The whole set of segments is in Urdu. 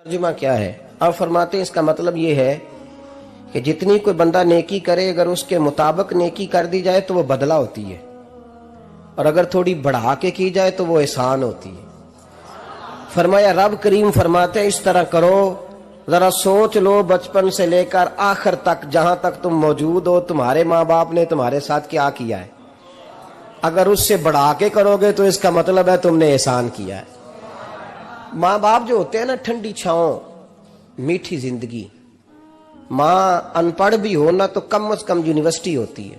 ترجمہ کیا ہے؟ آپ فرماتے ہیں اس کا مطلب یہ ہے کہ جتنی کوئی بندہ نیکی کرے اگر اس کے مطابق نیکی کر دی جائے تو وہ بدلہ ہوتی ہے، اور اگر تھوڑی بڑھا کے کی جائے تو وہ احسان ہوتی ہے۔ فرمایا رب کریم فرماتے ہیں اس طرح کرو، ذرا سوچ لو بچپن سے لے کر آخر تک جہاں تک تم موجود ہو تمہارے ماں باپ نے تمہارے ساتھ کیا کیا ہے۔ اگر اس سے بڑھا کے کرو گے تو اس کا مطلب ہے تم نے احسان کیا ہے۔ ماں باپ جو ہوتے ہیں نا، ٹھنڈی چھاؤں، میٹھی زندگی۔ ماں ان پڑھ بھی ہو نا تو کم از کم یونیورسٹی ہوتی ہے،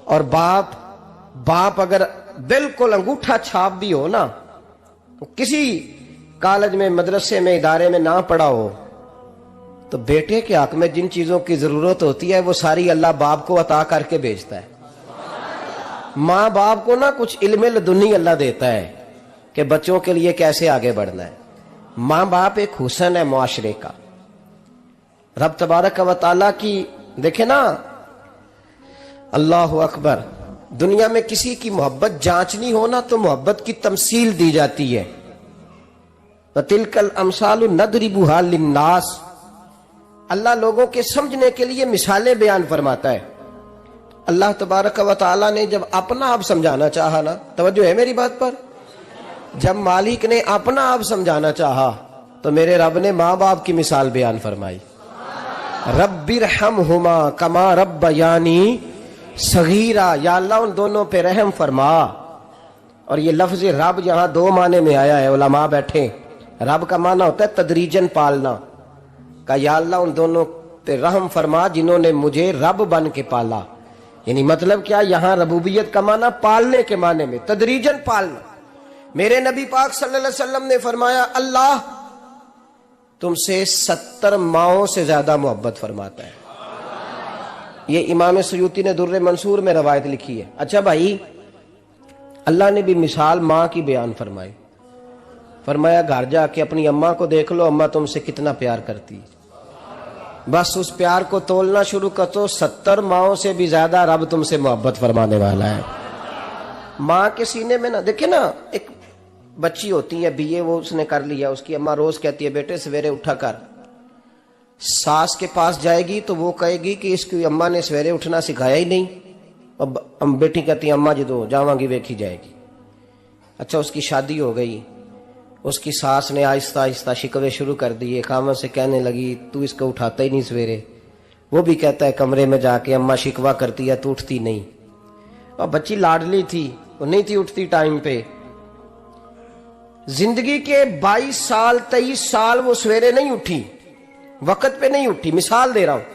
اور باپ اگر بالکل انگوٹھا چھاپ بھی ہو نا، کسی کالج میں مدرسے میں ادارے میں نہ پڑھا ہو، تو بیٹے کے حق میں جن چیزوں کی ضرورت ہوتی ہے وہ ساری اللہ باپ کو عطا کر کے بھیجتا ہے۔ ماں باپ کو نا کچھ علم لدنی اللہ دیتا ہے کہ بچوں کے لیے کیسے آگے بڑھنا ہے۔ ماں باپ ایک حسن ہے معاشرے کا۔ رب تبارک و تعالیٰ کی دیکھیں نا، اللہ اکبر، دنیا میں کسی کی محبت جانچنی ہو نا تو محبت کی تمثیل دی جاتی ہے۔ وَتِلْكَ الْأَمْثَالُ نَضْرِبُهَا لِلنَّاسِ، اللہ لوگوں کے سمجھنے کے لیے مثالیں بیان فرماتا ہے۔ اللہ تبارک و تعالیٰ نے جب اپنا آپ سمجھانا چاہا نا، توجہ ہے میری بات پر، جب مالک نے اپنا آپ سمجھانا چاہا تو میرے رب نے ماں باپ کی مثال بیان فرمائی۔ رب ارحمہما کما ربیانی صغیرا، یا اللہ ان دونوں پہ رحم فرما۔ اور یہ لفظ رب یہاں دو معنی میں آیا ہے، علماء بیٹھے۔ رب کا معنی ہوتا ہے تدریجن پالنا، کہ یا اللہ ان دونوں پہ رحم فرما جنہوں نے مجھے رب بن کے پالا۔ یعنی مطلب کیا، یہاں ربوبیت کا معنی پالنے کے معنی میں، تدریجن پالنا۔ میرے نبی پاک صلی اللہ علیہ وسلم نے فرمایا اللہ تم سے 70 ماؤں سے زیادہ محبت فرماتا ہے۔ یہ امام سیوطی نے در منصور میں روایت لکھی ہے۔ اچھا بھائی، اللہ نے بھی مثال ماں کی بیان فرمائی۔ فرمایا گھر جا کے اپنی اماں کو دیکھ لو، اماں تم سے کتنا پیار کرتی ہے۔ بس اس پیار کو تولنا شروع کر تو 70 ماؤں سے بھی زیادہ رب تم سے محبت فرمانے والا ہے۔ ماں کے سینے میں نا، دیکھیں نا، ایک بچی ہوتی ہے BA، وہ اس نے کر لیا، اس کی اماں روز کہتی ہے بیٹے سویرے اٹھا کر۔ ساس کے پاس جائے گی تو وہ کہے گی کہ اس کی اماں نے سویرے اٹھنا سکھایا ہی نہیں۔ اب بیٹی کہتی ہے اماں جدو جاواں گی ویکھی جائے گی۔ اچھا اس کی شادی ہو گئی، اس کی ساس نے آہستہ آہستہ شکوے شروع کر دیے، خاوند سے کہنے لگی تو اس کو اٹھاتا ہی نہیں سویرے۔ وہ بھی کہتا ہے کمرے میں جا کے اماں شکوہ کرتی ہے تو اٹھتی نہیں۔ اور بچی لاڈلی تھی، وہ نہیں تھی اٹھتی ٹائم پہ۔ زندگی کے 22 سال 23 سال وہ سویرے نہیں اٹھی، وقت پہ نہیں اٹھی، مثال دے رہا ہوں۔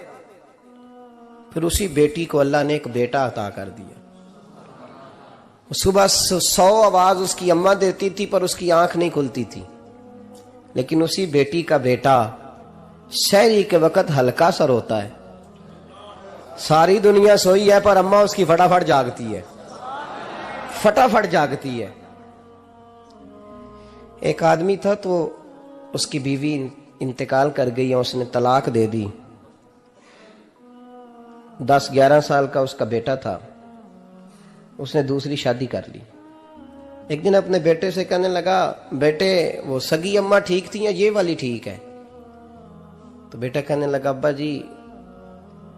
پھر اسی بیٹی کو اللہ نے ایک بیٹا عطا کر دیا۔ صبح 100 آواز اس کی اماں دیتی تھی پر اس کی آنکھ نہیں کھلتی تھی، لیکن اسی بیٹی کا بیٹا سحری کے وقت ہلکا سا روتا ہے، ساری دنیا سوئی ہے پر اماں اس کی فٹافٹ جاگتی ہے، فٹافٹ جاگتی ہے۔ ایک آدمی تھا تو اس کی بیوی انتقال کر گئی اور اس نے طلاق دے دی۔ 10-11 سال کا اس کا بیٹا تھا، اس نے دوسری شادی کر لی۔ ایک دن اپنے بیٹے سے کہنے لگا بیٹے وہ سگی اماں ٹھیک تھی یا یہ والی ٹھیک ہے؟ تو بیٹا کہنے لگا ابا جی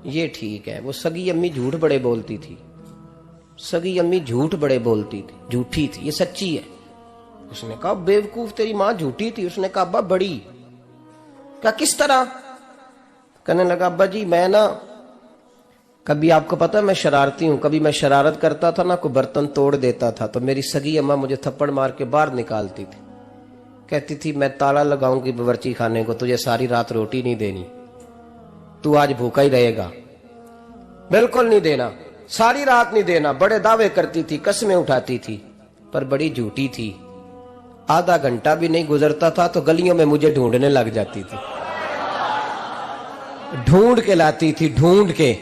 یہ ٹھیک ہے، وہ سگی امی جھوٹ بڑے بولتی تھی، سگی امی جھوٹ بڑے بولتی تھی، جھوٹی تھی، یہ سچی ہے۔ اس نے کہا بیوقوف تیری ماں جھوٹی تھی؟ اس نے کہا ابا بڑی۔ کہا کس طرح؟ کہنے لگا ابا جی میں نا کبھی، آپ کو پتا میں شرارتی ہوں، کبھی میں شرارت کرتا تھا نا، کوئی برتن توڑ دیتا تھا تو میری سگی اماں مجھے تھپڑ مار کے باہر نکالتی تھی، کہتی تھی میں تالا لگاؤں گی باورچی خانے کو، تجھے ساری رات روٹی نہیں دینی، تو آج بھوکا ہی رہے گا، بالکل نہیں دینا، ساری رات نہیں دینا۔ بڑے دعوے کرتی تھی، قسمیں اٹھاتی تھی، پر بڑی جھوٹی تھی۔ آدھا گھنٹہ بھی نہیں گزرتا تھا تو گلیوں میں مجھے ڈھونڈنے لگ جاتی تھی، ڈھونڈ کے لاتی تھی، ڈھونڈ کے،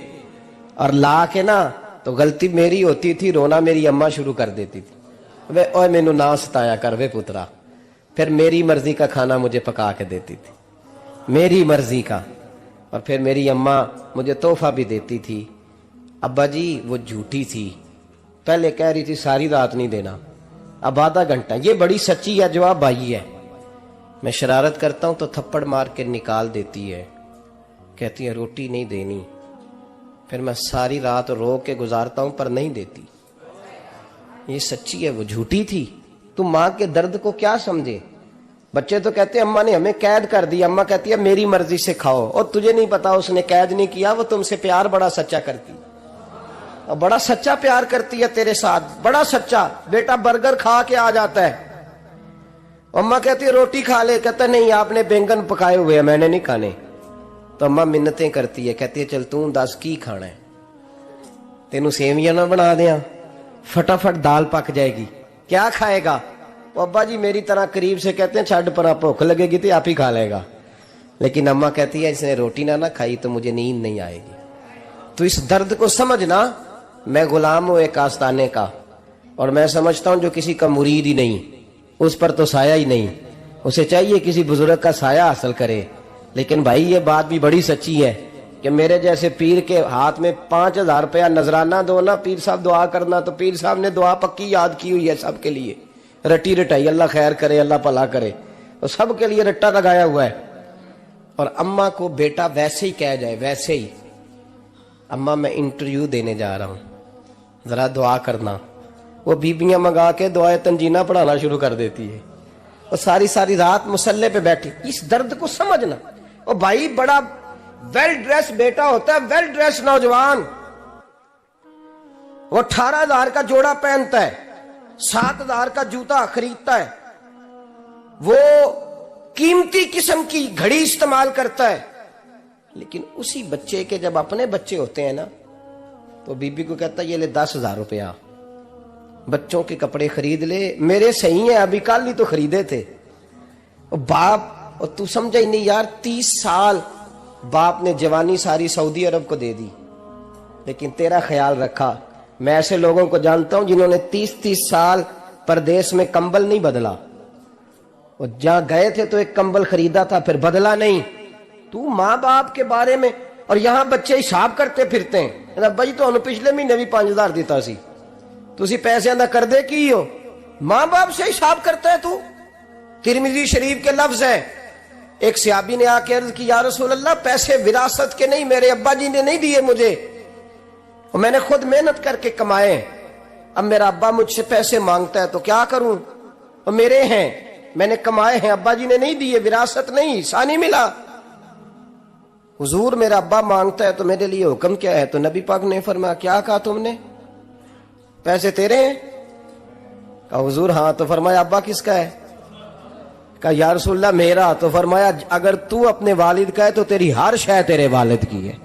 اور لا کے نا تو غلطی میری ہوتی تھی، رونا میری اماں شروع کر دیتی تھی، وے اوے مینوں نہ ستایا کر وے پترا۔ پھر میری مرضی کا کھانا مجھے پکا کے دیتی تھی، میری مرضی کا، اور پھر میری اماں مجھے تحفہ بھی دیتی تھی۔ ابا جی وہ جھوٹی تھی، پہلے کہہ رہی تھی ساری رات نہیں دینا، اب آدھا گھنٹہ، یہ بڑی سچی ہے جواب بھائی ہے۔ میں شرارت کرتا ہوں تو تھپڑ مار کے نکال دیتی ہے، کہتی ہے روٹی نہیں دینی، پھر میں ساری رات رو کے گزارتا ہوں پر نہیں دیتی۔ یہ سچی ہے، وہ جھوٹی تھی۔ تم ماں کے درد کو کیا سمجھے؟ بچے تو کہتے ہیں اماں نے ہمیں قید کر دیا، اماں کہتی ہے میری مرضی سے کھاؤ، اور تجھے نہیں پتا اس نے قید نہیں کیا، وہ تم سے پیار بڑا سچا کرتی، اور بڑا سچا پیار کرتی ہے تیرے ساتھ، بڑا سچا۔ بیٹا برگر کھا کے آ جاتا ہے، اماں کہتی ہے روٹی کھا لے، کہتا ہے نہیں آپ نے بینگن پکائے ہوئے ہیں میں نے نہیں کھانے، تو اماں منتیں کرتی ہے، کہتی ہے چل تم دس کی کھانا ہے، تینوں سیویاں نہ بنا دیاں، فٹافٹ دال پک جائے گی، کیا کھائے گا؟ وہ ابا جی میری طرح قریب سے کہتے ہیں چھڈ پر بھوک لگے گی تو آپ ہی کھا لے گا، لیکن اماں کہتی ہے اس نے روٹی نہ کھائی تو مجھے نیند نہیں آئے گی۔ تو اس درد کو سمجھنا، میں غلام ہوں ایک آستانے کا، اور میں سمجھتا ہوں جو کسی کا مرید ہی نہیں اس پر تو سایہ ہی نہیں، اسے چاہیے کسی بزرگ کا سایہ حاصل کرے۔ لیکن بھائی یہ بات بھی بڑی سچی ہے کہ میرے جیسے پیر کے ہاتھ میں 5000 روپیہ نذرانہ دو نا، پیر صاحب دعا کرنا، تو پیر صاحب نے دعا پکی یاد کی ہوئی ہے سب کے لیے، رٹی رٹائی، اللہ خیر کرے اللہ بھلا کرے، تو سب کے لیے رٹا لگایا ہوا ہے۔ اور اماں کو بیٹا ویسے ہی کہہ جائے، ویسے ہی اماں میں انٹرویو دینے جا رہا ہوں ذرا دعا کرنا، وہ بیبیاں منگا کے دعائے تنجینہ پڑھانا شروع کر دیتی ہے، اور ساری ساری رات مسلح پہ بیٹھی۔ اس درد کو سمجھنا۔ اور بھائی بڑا ویل ڈریس بیٹا ہوتا ہے، ویل ڈریس نوجوان، وہ 18,000 کا جوڑا پہنتا ہے، 7,000 کا جوتا خریدتا ہے، وہ قیمتی قسم کی گھڑی استعمال کرتا ہے، لیکن اسی بچے کے جب اپنے بچے ہوتے ہیں نا تو بی بی کو کہتا ہے یہ لے 10,000 روپیہ، بچوں کے کپڑے خرید لے، میرے صحیح ہیں ابھی کل ہی تو خریدے تھے۔ اور باپ، اور تو سمجھا ہی نہیں یار، 30 سال باپ نے جوانی ساری سعودی عرب کو دے دی، لیکن تیرا خیال رکھا۔ میں ایسے لوگوں کو جانتا ہوں جنہوں نے 30 سال پردیس میں کمبل نہیں بدلا، اور جہاں گئے تھے تو ایک کمبل خریدا تھا پھر بدلا نہیں۔ تو ماں باپ کے بارے میں، اور یہاں بچے حساب کرتے پھرتے ہیں، بھائی تو پچھلے مہینے بھی 5,000 دیتا سی، تسی پیسے ادا کر دے کی ہو، ماں باپ سے حساب کرتا ہے تو۔ ترمذی شریف کے لفظ ہیں، ایک صحابی نے آ کے عرض کی یا رسول اللہ پیسے وراثت کے نہیں، میرے ابا جی نے نہیں دیے مجھے، اور میں نے خود محنت کر کے کمائے، اب میرا ابا مجھ سے پیسے مانگتا ہے تو کیا کروں، اور میرے ہیں، میں نے کمائے ہیں، ابا جی نے نہیں دیے، وراثت نہیں، حصہ نہیں ملا۔ حضور میرا ابا مانگتا ہے تو میرے لیے حکم کیا ہے؟ تو نبی پاک نے فرمایا کیا کہا تم نے؟ پیسے تیرے ہیں؟ کہا حضور ہاں۔ تو فرمایا ابا کس کا ہے؟ کہا یا رسول اللہ میرا۔ تو فرمایا اگر تو اپنے والد کا ہے تو تیری ہر شے تیرے والد کی ہے،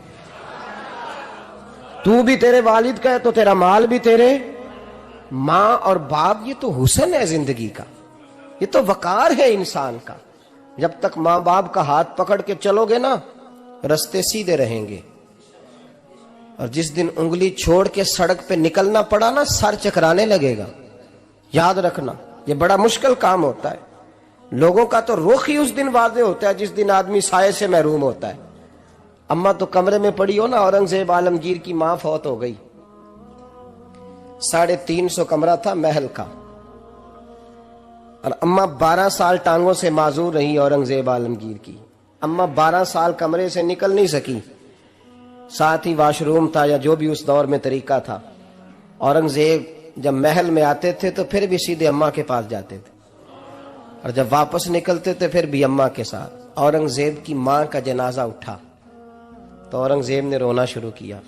تو بھی تیرے والد کا ہے تو تیرا مال بھی تیرے۔ ماں اور باپ یہ تو حسن ہے زندگی کا، یہ تو وقار ہے انسان کا۔ جب تک ماں باپ کا ہاتھ پکڑ کے چلو گے نا رستے سیدھے رہیں گے، اور جس دن انگلی چھوڑ کے سڑک پہ نکلنا پڑا نا سر چکرانے لگے گا۔ یاد رکھنا یہ بڑا مشکل کام ہوتا ہے۔ لوگوں کا تو رخ ہی اس دن واضح ہوتا ہے جس دن آدمی سائے سے محروم ہوتا ہے۔ اماں تو کمرے میں پڑی ہو نا، اورنگزیب عالمگیر کی ماں فوت ہو گئی، 350 کمرہ تھا محل کا، اور اماں 12 سال ٹانگوں سے معذور رہی اورنگزیب عالمگیر کی۔ اماں 12 سال کمرے سے نکل نہیں سکی، ساتھ ہی واش روم تھا یا جو بھی اس دور میں طریقہ تھا۔ اورنگزیب جب محل میں آتے تھے تو پھر بھی سیدھے اماں کے پاس جاتے تھے، اور جب واپس نکلتے تھے پھر بھی اماں کے ساتھ۔ اورنگزیب کی ماں کا جنازہ اٹھا تو اورنگزیب نے رونا شروع کیا،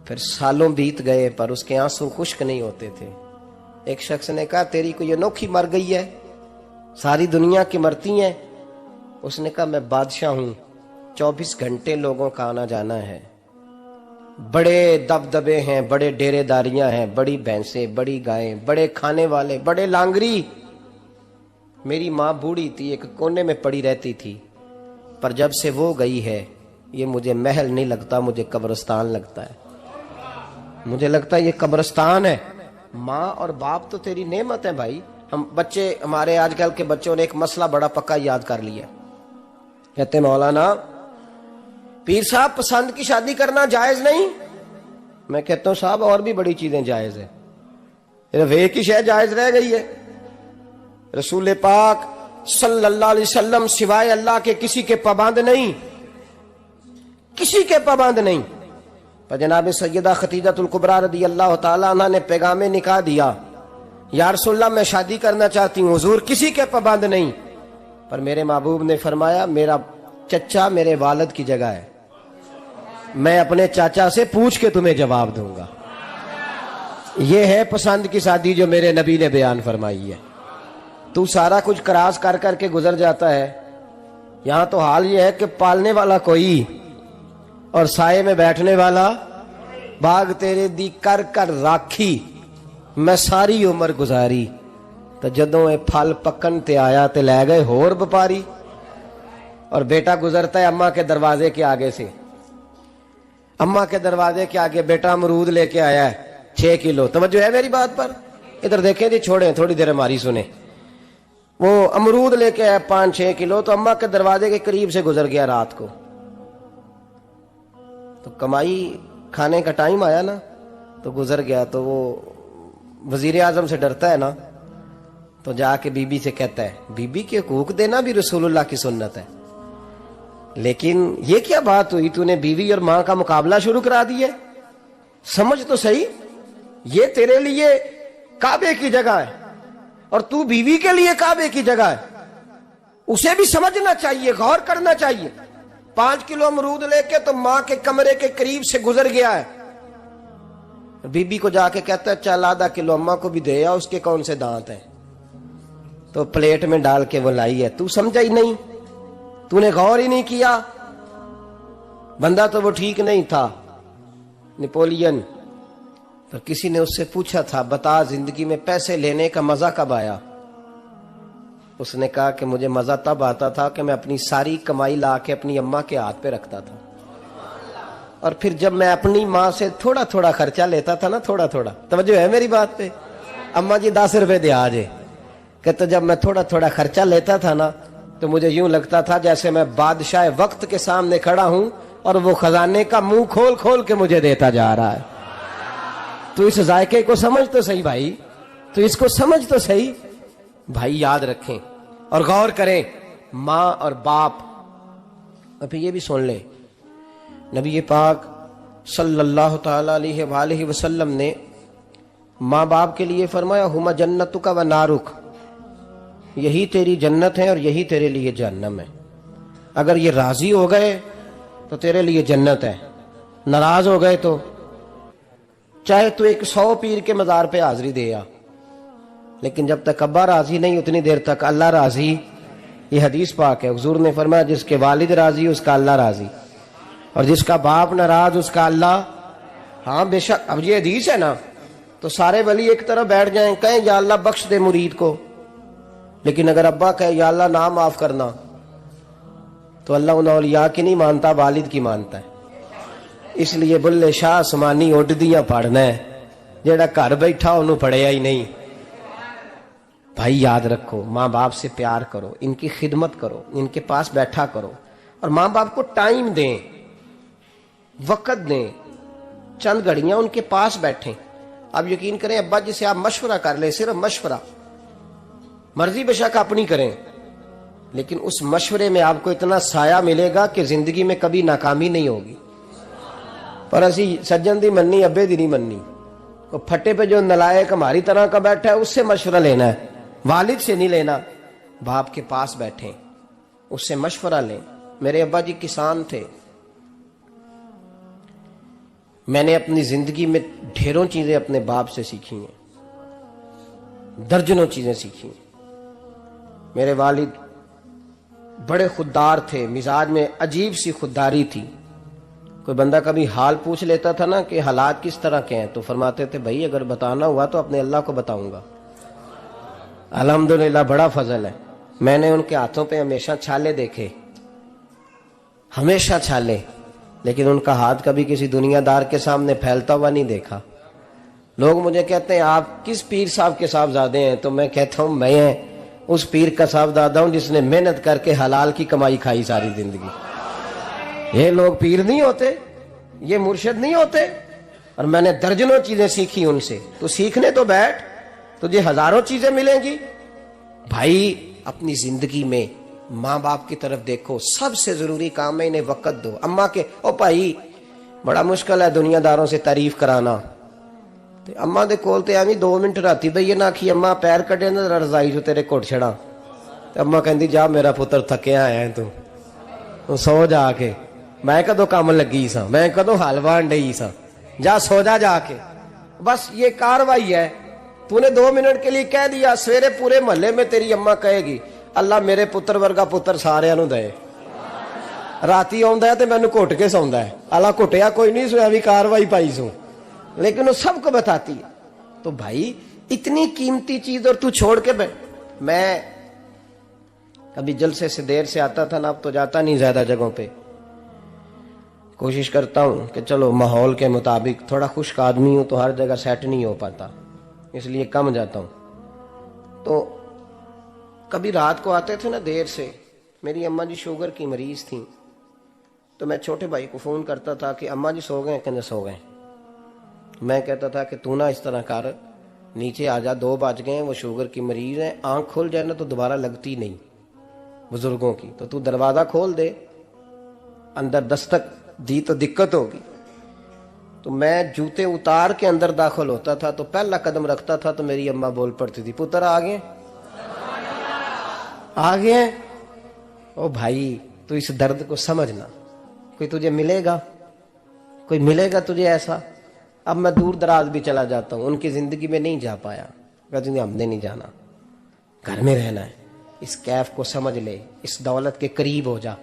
پھر سالوں بیت گئے پر اس کے آنسو خشک نہیں ہوتے تھے۔ ایک شخص نے کہا تیری کوئی انوکھی مر گئی ہے، ساری دنیا کی مرتی ہیں؟ اس نے کہا میں بادشاہ ہوں، 24 گھنٹے لوگوں کا آنا جانا ہے، بڑے دبدبے ہیں، بڑے ڈیرے داریاں ہیں، بڑی بھینسیں، بڑی گائیں، بڑے کھانے والے، بڑے لانگری۔ میری ماں بوڑھی تھی، ایک کونے میں پڑی رہتی تھی، پر جب سے وہ گئی ہے یہ مجھے محل نہیں لگتا، مجھے قبرستان لگتا ہے، مجھے لگتا ہے یہ قبرستان ہے۔ ماں اور باپ تو تیری نعمت ہے بھائی۔ ہم بچے، ہمارے آج کل کے بچوں نے ایک مسئلہ بڑا پکا یاد کر لیا، کہتے مولانا پیر صاحب پسند کی شادی کرنا جائز نہیں؟ میں کہتا ہوں صاحب اور بھی بڑی چیزیں جائز ہیں، صرف ایک ہی شے جائز رہ گئی ہے۔ رسول پاک صلی اللہ علیہ وسلم سوائے اللہ کے کسی کے پابند نہیں، کسی کے پابند نہیں۔ پر جناب سیدہ خدیجہ الکبریٰ رضی اللہ تعالیٰ عنہ نے پیغام نکاح دیا، یا رسول اللہ میں شادی کرنا چاہتی ہوں، حضور کسی کے پابند نہیں۔ پر میرے محبوب نے فرمایا میرا چچا میرے والد کی جگہ ہے، میں اپنے چاچا سے پوچھ کے تمہیں جواب دوں گا۔ یہ ہے پسند کی شادی جو میرے نبی نے بیان فرمائی ہے۔ تو سارا کچھ کراس کر کر کے گزر جاتا ہے، یہاں تو حال یہ ہے کہ پالنے والا کوئی اور سائے میں بیٹھنے والا، باغ تیرے دی کر کر راکھی میں ساری عمر گزاری، تو جدوں اے پھل پکن تے آیا تے لے گئے ہور بپاری۔ اور بیٹا گزرتا ہے اماں کے دروازے کے آگے سے، اماں کے دروازے کے آگے بیٹا امرود لے کے آیا ہے 6 کلو۔ توجہ ہے میری بات پر؟ ادھر دیکھیں جی، چھوڑیں تھوڑی دیر ہماری سنیں۔ وہ امرود لے کے آیا 5-6 کلو، تو اماں کے دروازے کے قریب سے گزر گیا رات کو، تو کمائی کھانے کا ٹائم آیا نا، تو گزر گیا۔ تو وہ وزیر اعظم سے ڈرتا ہے نا، تو جا کے بی بی سے کہتا ہے بی بی کے حقوق دینا بھی رسول اللہ کی سنت ہے، لیکن یہ کیا بات ہوئی، تو نے بیوی اور ماں کا مقابلہ شروع کرا دی ہے؟ سمجھ تو صحیح، یہ تیرے لیے کعبے کی جگہ ہے اور تو بیوی کے لیے کعبے کی جگہ ہے، اسے بھی سمجھنا چاہیے، غور کرنا چاہیے۔ 5 کلو امرود لے کے تو ماں کے کمرے کے قریب سے گزر گیا ہے، بی بی کو جا کے کہتا ہے چل آدھا کلو اماں کو بھی دے آ، اس کے کون سے دانت ہیں، تو پلیٹ میں ڈال کے وہ لائی ہے۔ تو سمجھا ہی نہیں، تو نے غور ہی نہیں کیا۔ بندہ تو وہ ٹھیک نہیں تھا، نپولین، پر کسی نے اس سے پوچھا تھا بتا زندگی میں پیسے لینے کا مزہ کب آیا؟ اس نے کہا کہ مجھے مزہ تب آتا تھا کہ میں اپنی ساری کمائی لا کے اپنی اماں کے ہاتھ پہ رکھتا تھا، اور پھر جب میں اپنی ماں سے تھوڑا تھوڑا خرچہ لیتا تھا نا، تھوڑا تھوڑا، توجہ ہے میری بات پہ؟ اماں جی 10 روپے دے آجے، کہ تو جب میں تھوڑا تھوڑا خرچہ لیتا تھا نا، تو مجھے یوں لگتا تھا جیسے میں بادشاہ وقت کے سامنے کھڑا ہوں اور وہ خزانے کا منہ کھول کھول کے مجھے دیتا جا رہا ہے۔ تو اس ذائقے کو سمجھ تو صحیح بھائی، تو اس کو سمجھ تو صحیح بھائی، یاد رکھیں اور غور کریں۔ ماں اور باپ، ابھی یہ بھی سن لیں، نبی پاک صلی اللہ تعالی علیہ وآلہ وسلم نے ماں باپ کے لیے فرمایا ہما جنتک و نارک، یہی تیری جنت ہے اور یہی تیرے لیے جہنم ہے۔ اگر یہ راضی ہو گئے تو تیرے لیے جنت ہے، ناراض ہو گئے تو چاہے تو 100 پیر کے مزار پہ حاضری دے آ، لیکن جب تک ابا راضی نہیں اتنی دیر تک اللہ راضی۔ یہ حدیث پاک ہے، حضور نے فرمایا جس کے والد راضی اس کا اللہ راضی، اور جس کا باپ ناراض اس کا اللہ۔ ہاں بے شک، اب یہ حدیث ہے نا، تو سارے ولی ایک طرف بیٹھ جائیں، کہیں یا اللہ بخش دے مرید کو، لیکن اگر ابا کہے یا اللہ نہ معاف کرنا، تو اللہ ان اولیاء کی نہیں مانتا، والد کی مانتا ہے۔ اس لیے بلے شاہ آسمانی اڈدیاں پڑھنا ہے، جیڑا گھر بیٹھا انہوں پڑھیا ہی نہیں۔ بھائی یاد رکھو، ماں باپ سے پیار کرو، ان کی خدمت کرو، ان کے پاس بیٹھا کرو، اور ماں باپ کو ٹائم دیں، وقت دیں، چند گھڑیاں ان کے پاس بیٹھیں۔ آپ یقین کریں ابا جی سے آپ مشورہ کر لیں، صرف مشورہ، مرضی بے شک اپنی کریں، لیکن اس مشورے میں آپ کو اتنا سایہ ملے گا کہ زندگی میں کبھی ناکامی نہیں ہوگی۔ پر اسی سجن دی مننی ابے دی نہیں مننی، وہ پھٹے پہ جو نلائق ہماری طرح کا بیٹھا ہے اس سے مشورہ لینا ہے، والد سے نہیں لینا۔ باپ کے پاس بیٹھیں، اس سے مشورہ لیں۔ میرے ابا جی کسان تھے، میں نے اپنی زندگی میں ڈھیروں چیزیں اپنے باپ سے سیکھی ہیں، درجنوں چیزیں سیکھی ہیں۔ میرے والد بڑے خوددار تھے، مزاج میں عجیب سی خودداری تھی۔ کوئی بندہ کبھی حال پوچھ لیتا تھا نا کہ حالات کس طرح کے ہیں، تو فرماتے تھے بھائی اگر بتانا ہوا تو اپنے اللہ کو بتاؤں گا۔ الحمدللہ بڑا فضل ہے، میں نے ان کے ہاتھوں پہ ہمیشہ چھالے دیکھے، ہمیشہ چھالے، لیکن ان کا ہاتھ کبھی کسی دنیا دار کے سامنے پھیلتا ہوا نہیں دیکھا۔ لوگ مجھے کہتے ہیں آپ کس پیر صاحب کے صاحبزادے ہیں، تو میں کہتا ہوں میں اس پیر کا صاحبزادہ ہوں جس نے محنت کر کے حلال کی کمائی کھائی ساری زندگی۔ یہ لوگ پیر نہیں ہوتے، یہ مرشد نہیں ہوتے، اور میں نے درجنوں چیزیں سیکھی ان سے۔ تو سیکھنے تو بیٹھ، تجھے ہزاروں چیزیں ملیں گی۔ بھائی اپنی زندگی میں ماں باپ کی طرف دیکھو، سب سے ضروری کام ہے انہیں وقت دو. اماں کے او بھائی بڑا مشکل ہے دنیا داروں سے تعریف کرانا. تے اماں دے کول تے ایویں 2 منٹ راتی بھئی نہ آکھی اماں پیر کٹے نہ رضائی جو تیرے گھٹ چھڑا، تے اماں کہندی جا میرا پتر تھکیا آیا ہے تو سو جا کے، میں کدوں کام لگی سا، میں کدوں حل وان ڈئی سا، جا سو جا کے. بس یہ کاروائی ہے. تو نے 2 منٹ کے لیے کہہ دیا، سویرے پورے محلے میں تیری اماں کہے گی اللہ میرے پتر ورگا پتر سارے نو دے. راتی آندا ہے تے مینوں گھٹ کے سوندا ہے، اللہ گھٹیا کوئی نہیں سویا بھی کاروائی پائی سو، لیکن وہ سب کو بتاتی ہے. تو بھائی اتنی قیمتی چیز اور تو چھوڑ کے میں کبھی جلسے سے دیر سے آتا تھا نا، اب تو جاتا نہیں زیادہ جگہوں پہ. کوشش کرتا ہوں کہ چلو ماحول کے مطابق، تھوڑا خشک آدمی ہوں تو ہر جگہ سیٹ نہیں ہو پاتا، اس لیے کم جاتا ہوں. تو کبھی رات کو آتے تھے نا دیر سے، میری اماں جی شوگر کی مریض تھیں، تو میں چھوٹے بھائی کو فون کرتا تھا کہ اماں جی سو گئے کہ سو گئے. میں کہتا تھا کہ تو نہ اس طرح کر، نیچے آ جا، 2 بج گئے، وہ شوگر کی مریض ہیں، آنکھ کھل جائے نا تو دوبارہ لگتی نہیں بزرگوں کی، تو دروازہ کھول دے، اندر دستک دی تو دقت ہوگی. تو میں جوتے اتار کے اندر داخل ہوتا تھا تو پہلا قدم رکھتا تھا تو میری اماں بول پڑتی تھی پتر آ گئے. او بھائی تو اس درد کو سمجھنا، کوئی تجھے ملے گا، کوئی ملے گا تجھے ایسا. اب میں دور دراز بھی چلا جاتا ہوں، ان کی زندگی میں نہیں جا پایا، کہتے ہم نے نہیں جانا، گھر میں رہنا ہے. اس کیف کو سمجھ لے، اس دولت کے قریب ہو جا.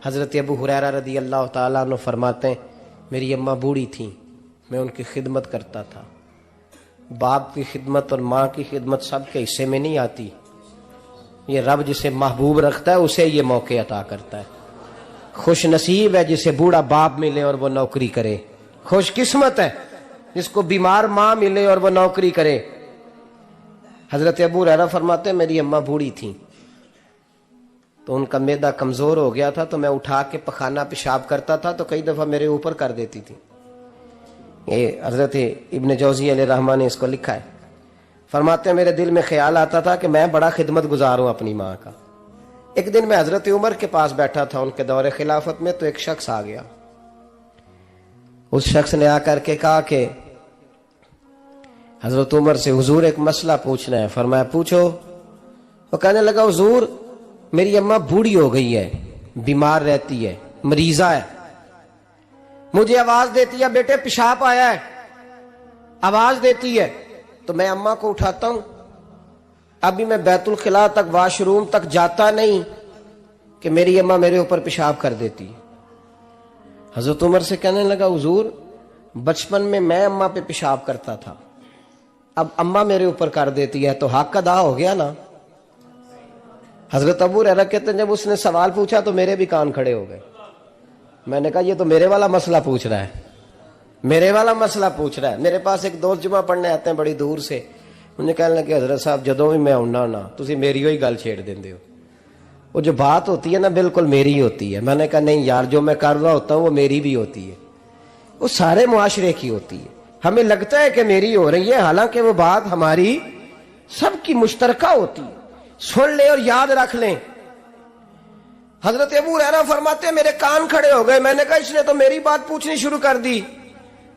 حضرت ابو ہریرہ رضی اللہ تعالیٰ عنہ فرماتے ہیں میری اماں بوڑھی تھیں، میں ان کی خدمت کرتا تھا. باپ کی خدمت اور ماں کی خدمت سب کے حصے میں نہیں آتی، یہ رب جسے محبوب رکھتا ہے اسے یہ موقع عطا کرتا ہے. خوش نصیب ہے جسے بوڑھا باپ ملے اور وہ نوکری کرے، خوش قسمت ہے جس کو بیمار ماں ملے اور وہ نوکری کرے. حضرت ابو ہریرہ فرماتے ہیں میری اماں بوڑھی تھیں تو ان کا معدہ کمزور ہو گیا تھا، تو میں اٹھا کے پخانہ پیشاب کرتا تھا تو کئی دفعہ میرے اوپر کر دیتی تھی. یہ حضرت ابن جوزی علیہ رحمٰن نے اس کو لکھا ہے. فرماتے ہیں میرے دل میں خیال آتا تھا کہ میں بڑا خدمت گزار ہوں اپنی ماں کا. ایک دن میں حضرت عمر کے پاس بیٹھا تھا ان کے دور خلافت میں، تو ایک شخص آ گیا. اس شخص نے آ کر کے کہا کہ حضرت عمر سے حضور ایک مسئلہ پوچھنا ہے. فرمایا پوچھو. وہ کہنے لگا حضور میری اماں بوڑھی ہو گئی ہے، بیمار رہتی ہے، مریضہ ہے، مجھے آواز دیتی ہے بیٹے پیشاب آیا ہے، آواز دیتی ہے تو میں اماں کو اٹھاتا ہوں. ابھی میں بیت الخلاء تک، واش روم تک جاتا نہیں کہ میری اماں میرے اوپر پیشاب کر دیتی. حضرت عمر سے کہنے لگا حضور بچپن میں اماں پہ پیشاب کرتا تھا، اب اماں میرے اوپر کر دیتی ہے تو حق ادا ہو گیا نا. حضرت ابو ہریرہ کہتے ہیں جب اس نے سوال پوچھا تو میرے بھی کان کھڑے ہو گئے. میں نے کہا یہ تو میرے والا مسئلہ پوچھ رہا ہے، میرے والا مسئلہ پوچھ رہا ہے. میرے پاس ایک دوست جمعہ پڑھنے آتے ہیں بڑی دور سے، انہیں کہنے لگے حضرت صاحب جدوں بھی میں آنا نا تسی میری ہوئی گل چھیڑ دیندے ہو، وہ جو بات ہوتی ہے نا بالکل میری ہوتی ہے. میں نے کہا نہیں یار جو میں کر رہا ہوتا ہوں وہ میری بھی ہوتی ہے، وہ سارے معاشرے کی ہوتی ہے. ہمیں لگتا ہے کہ میری ہو رہی ہے، حالانکہ وہ بات ہماری سب کی مشترکہ ہوتی ہے. سن لے اور یاد رکھ لیں. حضرت ابو ہریرہ فرماتے ہیں میرے کان کھڑے ہو گئے. میں نے کہا اس نے تو میری بات پوچھنی شروع کر دی.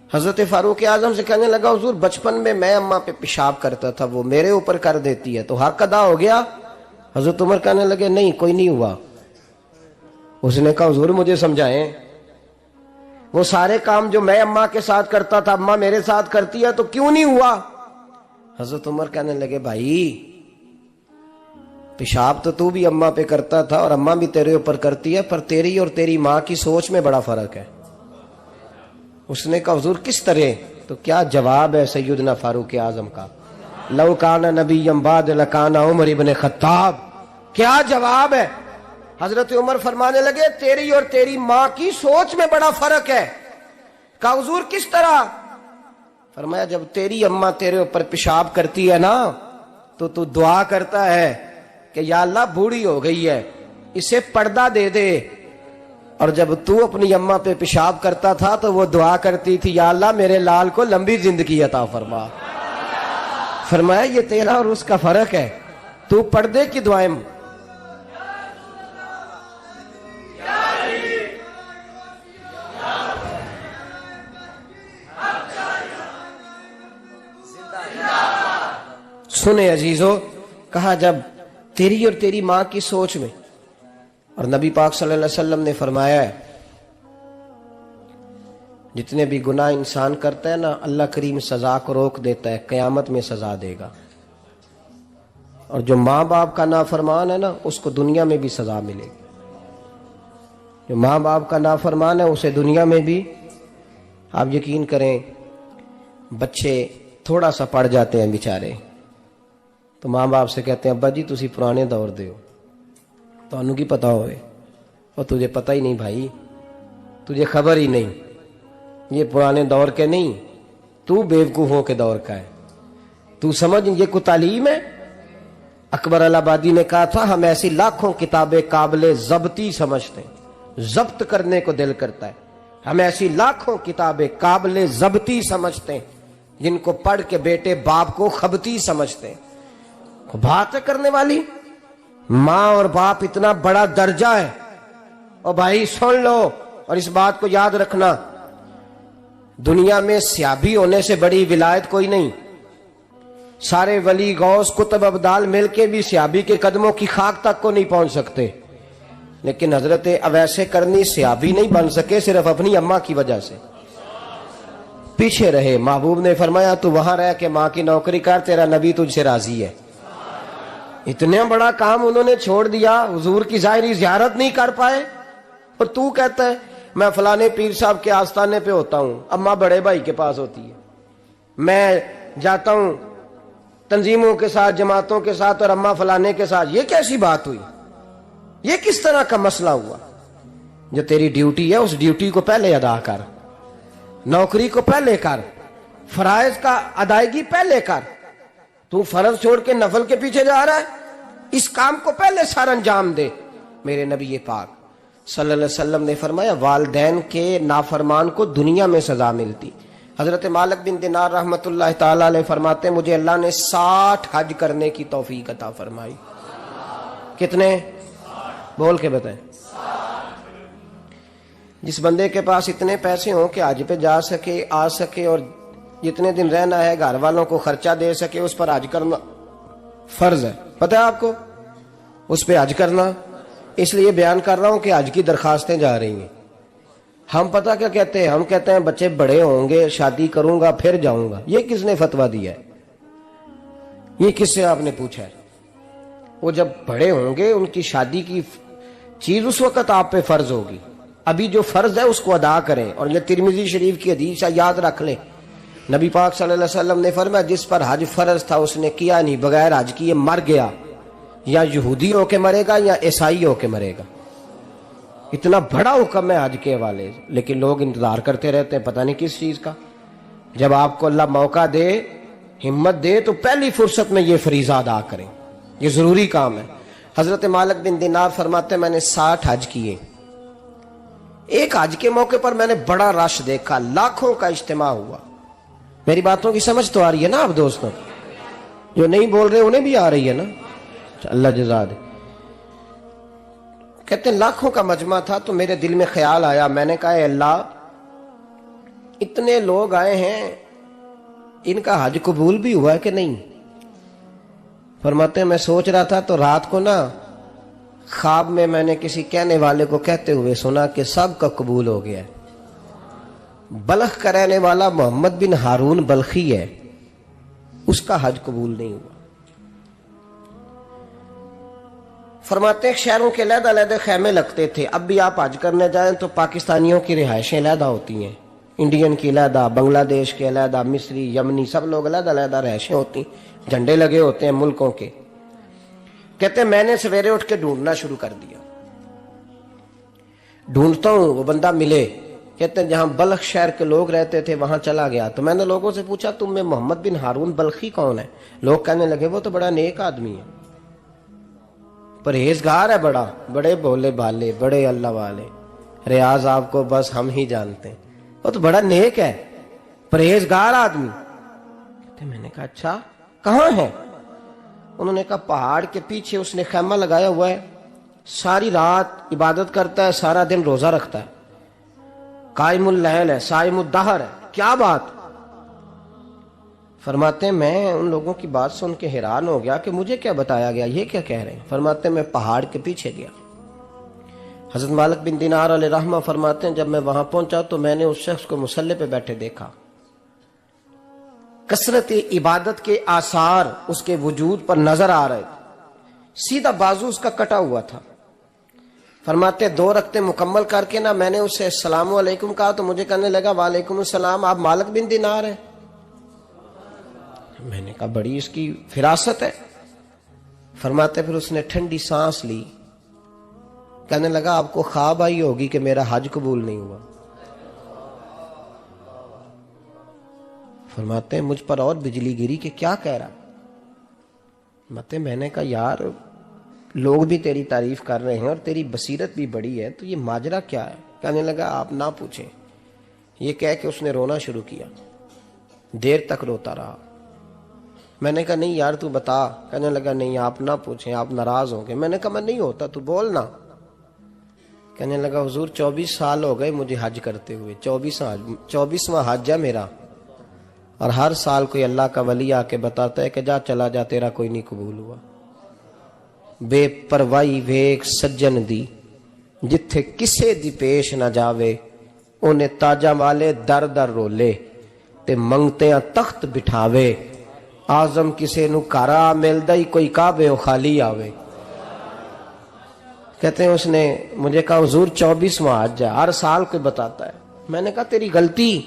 حضرت فاروق اعظم سے کہنے لگا حضور بچپن میں اماں پہ پیشاب کرتا تھا، وہ میرے اوپر کر دیتی ہے تو حق ادا ہو گیا. حضرت عمر کہنے لگے نہیں کوئی نہیں ہوا. اس نے کہا حضور مجھے سمجھائیں وہ سارے کام جو میں اماں کے ساتھ کرتا تھا اماں میرے ساتھ کرتی ہے تو کیوں نہیں ہوا. حضرت عمر کہنے لگے بھائی پیشاب تو بھی اماں پہ کرتا تھا اور اماں بھی تیرے اوپر کرتی ہے، پر تیری اور تیری ماں کی سوچ میں بڑا فرق ہے. اس نے کہا حضور کس طرح؟ تو کیا جواب ہے سیدنا فاروق اعظم کا، لو کان نبی بعد لکان عمر ابن خطاب. کیا جواب ہے؟ حضرت عمر فرمانے لگے تیری اور تیری ماں کی سوچ میں بڑا فرق ہے. کہا حضور کس طرح؟ فرمایا جب تیری اماں تیرے اوپر پیشاب کرتی ہے نا تو دعا کرتا ہے کہ یا اللہ بوڑھی ہو گئی ہے اسے پردہ دے دے، اور جب تو اپنی اماں پہ پیشاب کرتا تھا تو وہ دعا کرتی تھی یا اللہ میرے لال کو لمبی زندگی عطا فرما. فرمایا یہ تیرا اور اس کا فرق ہے، تو پردے کی دعائیں سنے عزیزو، کہا جب تیری اور تیری ماں کی سوچ میں، اور نبی پاک صلی اللہ علیہ وسلم نے فرمایا ہے جتنے بھی گناہ انسان کرتا ہے نا، اللہ کریم سزا کو روک دیتا ہے، قیامت میں سزا دے گا، اور جو ماں باپ کا نافرمان ہے نا اس کو دنیا میں بھی سزا ملے گی۔ جو ماں باپ کا نافرمان ہے اسے دنیا میں بھی، آپ یقین کریں بچے تھوڑا سا پڑ جاتے ہیں بیچارے تو ماں باپ سے کہتے ہیں ابا جی تسی پرانے دور دے ہو، تو انہوں کی پتا ہوئے، اور تجھے پتہ ہی نہیں بھائی، تجھے خبر ہی نہیں، یہ پرانے دور کے نہیں، تو بیوقوفوں کے دور کا ہے، تو سمجھ یہ کوئی تعلیم ہے۔ اکبر الہآبادی نے کہا تھا ہم ایسی لاکھوں کتابیں قابل ضبطی سمجھتے ہیں، ضبط کرنے کو دل کرتا ہے، ہم ایسی لاکھوں کتابیں قابل ضبطی سمجھتے ہیں جن کو پڑھ کے بیٹے باپ کو خبتی سمجھتے ہیں۔ بات کرنے والی ماں اور باپ اتنا بڑا درجہ ہے، اور بھائی سن لو اور اس بات کو یاد رکھنا، دنیا میں سیابی ہونے سے بڑی ولایت کوئی نہیں۔ سارے ولی غوث کتب ابدال مل کے بھی سیابی کے قدموں کی خاک تک کو نہیں پہنچ سکتے، لیکن حضرت اویس کرنی سیابی نہیں بن سکے صرف اپنی اماں کی وجہ سے، پیچھے رہے۔ محبوب نے فرمایا تو وہاں رہ کے ماں کی نوکری کر، تیرا نبی تجھ سے راضی ہے۔ اتنا بڑا کام انہوں نے چھوڑ دیا، حضور کی ظاہری زیارت نہیں کر پائے، اور تو کہتا ہے میں فلانے پیر صاحب کے آستانے پہ ہوتا ہوں، اماں بڑے بھائی کے پاس ہوتی ہے، میں جاتا ہوں تنظیموں کے ساتھ جماعتوں کے ساتھ اور اماں فلانے کے ساتھ۔ یہ کیسی بات ہوئی؟ یہ کس طرح کا مسئلہ ہوا؟ جو تیری ڈیوٹی ہے اس ڈیوٹی کو پہلے ادا کر، نوکری کو پہلے کر، فرائض کا ادائیگی پہلے کر۔ تو فرض چھوڑ کے نفل کے پیچھے جا رہا ہے، اس کام کو پہلے سر انجام دے۔ میرے نبی پاک صلی اللہ علیہ وسلم نے فرمایا والدین کے نافرمان کو دنیا میں سزا ملتی۔ حضرت مالک بن دینار رحمت اللہ تعالی علیہ فرماتے ہیں مجھے اللہ نے 60 حج کرنے کی توفیق عطا فرمائی۔ کتنے؟ بول کے بتائیں۔ جس بندے کے پاس اتنے پیسے ہوں کہ حج پہ جا سکے، آ سکے، اور جتنے دن رہنا ہے گھر والوں کو خرچہ دے سکے، اس پر حج کرنا فرض ہے۔ پتہ ہے آپ کو اس پہ حج کرنا؟ اس لیے بیان کر رہا ہوں کہ حج کی درخواستیں جا رہی ہیں۔ ہم پتہ کیا کہتے ہیں؟ ہم کہتے ہیں بچے بڑے ہوں گے، شادی کروں گا پھر جاؤں گا۔ یہ کس نے فتویٰ دیا ہے؟ یہ کس سے آپ نے پوچھا ہے؟ وہ جب بڑے ہوں گے ان کی شادی کی چیز اس وقت آپ پہ فرض ہوگی، ابھی جو فرض ہے اس کو ادا کریں۔ اور یہ ترمذی شریف کی حدیث ہے، یاد رکھ لیں، نبی پاک صلی اللہ علیہ وسلم نے فرمایا جس پر حج فرض تھا اس نے کیا نہیں، بغیر حج کیے مر گیا، یا یہودی ہو کے مرے گا یا عیسائی ہو کے مرے گا۔ اتنا بڑا حکم ہے حج کے حوالے سے، لیکن لوگ انتظار کرتے رہتے ہیں پتہ نہیں کس چیز کا۔ جب آپ کو اللہ موقع دے، ہمت دے، تو پہلی فرصت میں یہ فریضہ ادا کریں، یہ ضروری کام ہے۔ حضرت مالک بن دینار فرماتے ہیں میں نے 60 حج کیے، ایک حج کے موقع پر میں نے بڑا رش دیکھا، لاکھوں کا اجتماع ہوا۔ میری باتوں کی سمجھ تو آ رہی ہے نا آپ دوستوں؟ جو نہیں بول رہے انہیں بھی آ رہی ہے نا؟ اللہ جزا دے۔ کہتے ہیں لاکھوں کا مجمع تھا، تو میرے دل میں خیال آیا، میں نے کہا اے اللہ اتنے لوگ آئے ہیں، ان کا حج قبول بھی ہوا ہے کہ نہیں؟ فرماتے ہیں میں سوچ رہا تھا تو رات کو نا خواب میں نے کسی کہنے والے کو کہتے ہوئے سنا کہ سب کا قبول ہو گیا ہے۔ بلخ کا رہنے والا محمد بن ہارون بلخی ہے، اس کا حج قبول نہیں ہوا۔ فرماتے ہیں شہروں کے علیحدہ علیحدہ خیمے لگتے تھے، اب بھی آپ حج کرنے جائیں تو پاکستانیوں کی رہائشیں علیحدہ ہوتی ہیں، انڈین کی علیحدہ، بنگلہ دیش کے علیحدہ، مصری، یمنی، سب لوگ علیحدہ علیحدہ رہائشیں ہوتی ہیں، جھنڈے لگے ہوتے ہیں ملکوں کے۔ کہتے ہیں میں نے سویرے اٹھ کے ڈھونڈنا شروع کر دیا، ڈھونڈتا ہوں وہ بندہ ملے۔ کہتے ہیں جہاں بلخ شہر کے لوگ رہتے تھے وہاں چلا گیا، تو میں نے لوگوں سے پوچھا تم میں محمد بن ہارون بلخی کون ہے؟ لوگ کہنے لگے وہ تو بڑا نیک آدمی ہے، پرہیزگار ہے، بڑے بولے بالے، بڑے اللہ والے، ریاض آپ کو بس ہم ہی جانتے ہیں، وہ تو بڑا نیک ہے، پرہیزگار آدمی۔ کہتے میں نے کہا اچھا کہاں ہے؟ انہوں نے کہا پہاڑ کے پیچھے اس نے خیمہ لگایا ہوا ہے، ساری رات عبادت کرتا ہے، سارا دن روزہ رکھتا ہے، قائم اللیل ہے، صائم الدہر ہے۔ کیا بات؟ فرماتے ہیں میں ان لوگوں کی بات سن کے حیران ہو گیا کہ مجھے کیا بتایا گیا، یہ کیا کہہ رہے ہیں؟ فرماتے ہیں میں پہاڑ کے پیچھے گیا۔ حضرت مالک بن دینار علیہ رحمہ فرماتے ہیں جب میں وہاں پہنچا تو میں نے اس شخص کو مصلی پہ بیٹھے دیکھا، کثرت عبادت کے آثار اس کے وجود پر نظر آ رہے تھے، سیدھا بازو اس کا کٹا ہوا تھا۔ فرماتے 2 رکعتیں مکمل کر کے نا میں نے اسے السلام علیکم کہا تو مجھے کہنے لگا وعلیکم السلام، آپ مالک بن دینار ہیں؟ میں نے کہا بڑی اس کی فراست ہے۔ فرماتے پھر اس نے ٹھنڈی سانس لی، کہنے لگا آپ کو خواب آئی ہوگی کہ میرا حج قبول نہیں ہوا۔ فرماتے ہیں مجھ پر اور بجلی گری کہ کیا کہہ رہا۔ فرماتے میں نے کہا یار لوگ بھی تیری تعریف کر رہے ہیں اور تیری بصیرت بھی بڑی ہے، تو یہ ماجرا کیا ہے؟ کہنے لگا آپ نہ پوچھیں۔ یہ کہہ کے اس نے رونا شروع کیا، دیر تک روتا رہا۔ میں نے کہا نہیں یار تو بتا۔ کہنے لگا نہیں آپ نہ پوچھیں، آپ ناراض ہوں گے۔ میں نے کہا میں نہیں ہوتا، تو بولنا۔ کہنے لگا حضور 24 سال ہو گئے مجھے حج کرتے ہوئے، 24واں حج ہے میرا، اور ہر سال کوئی اللہ کا ولی آ کے بتاتا ہے کہ جا چلا جا تیرا کوئی نہیں قبول ہوا۔ بے پروائی ویک سجن دی جتھے کسے دی پیش نہ جاوے، انہیں تاجا والے در در رولے تے منگتیاں تخت بٹھاوے، آزم کسے نو کارا ملدا ہی کوئی کعبے و خالی آوے۔ کہتے ہیں اس نے مجھے کہا حضور 24واں حج ہے، ہر سال کوئی بتاتا ہے۔ میں نے کہا تیری غلطی۔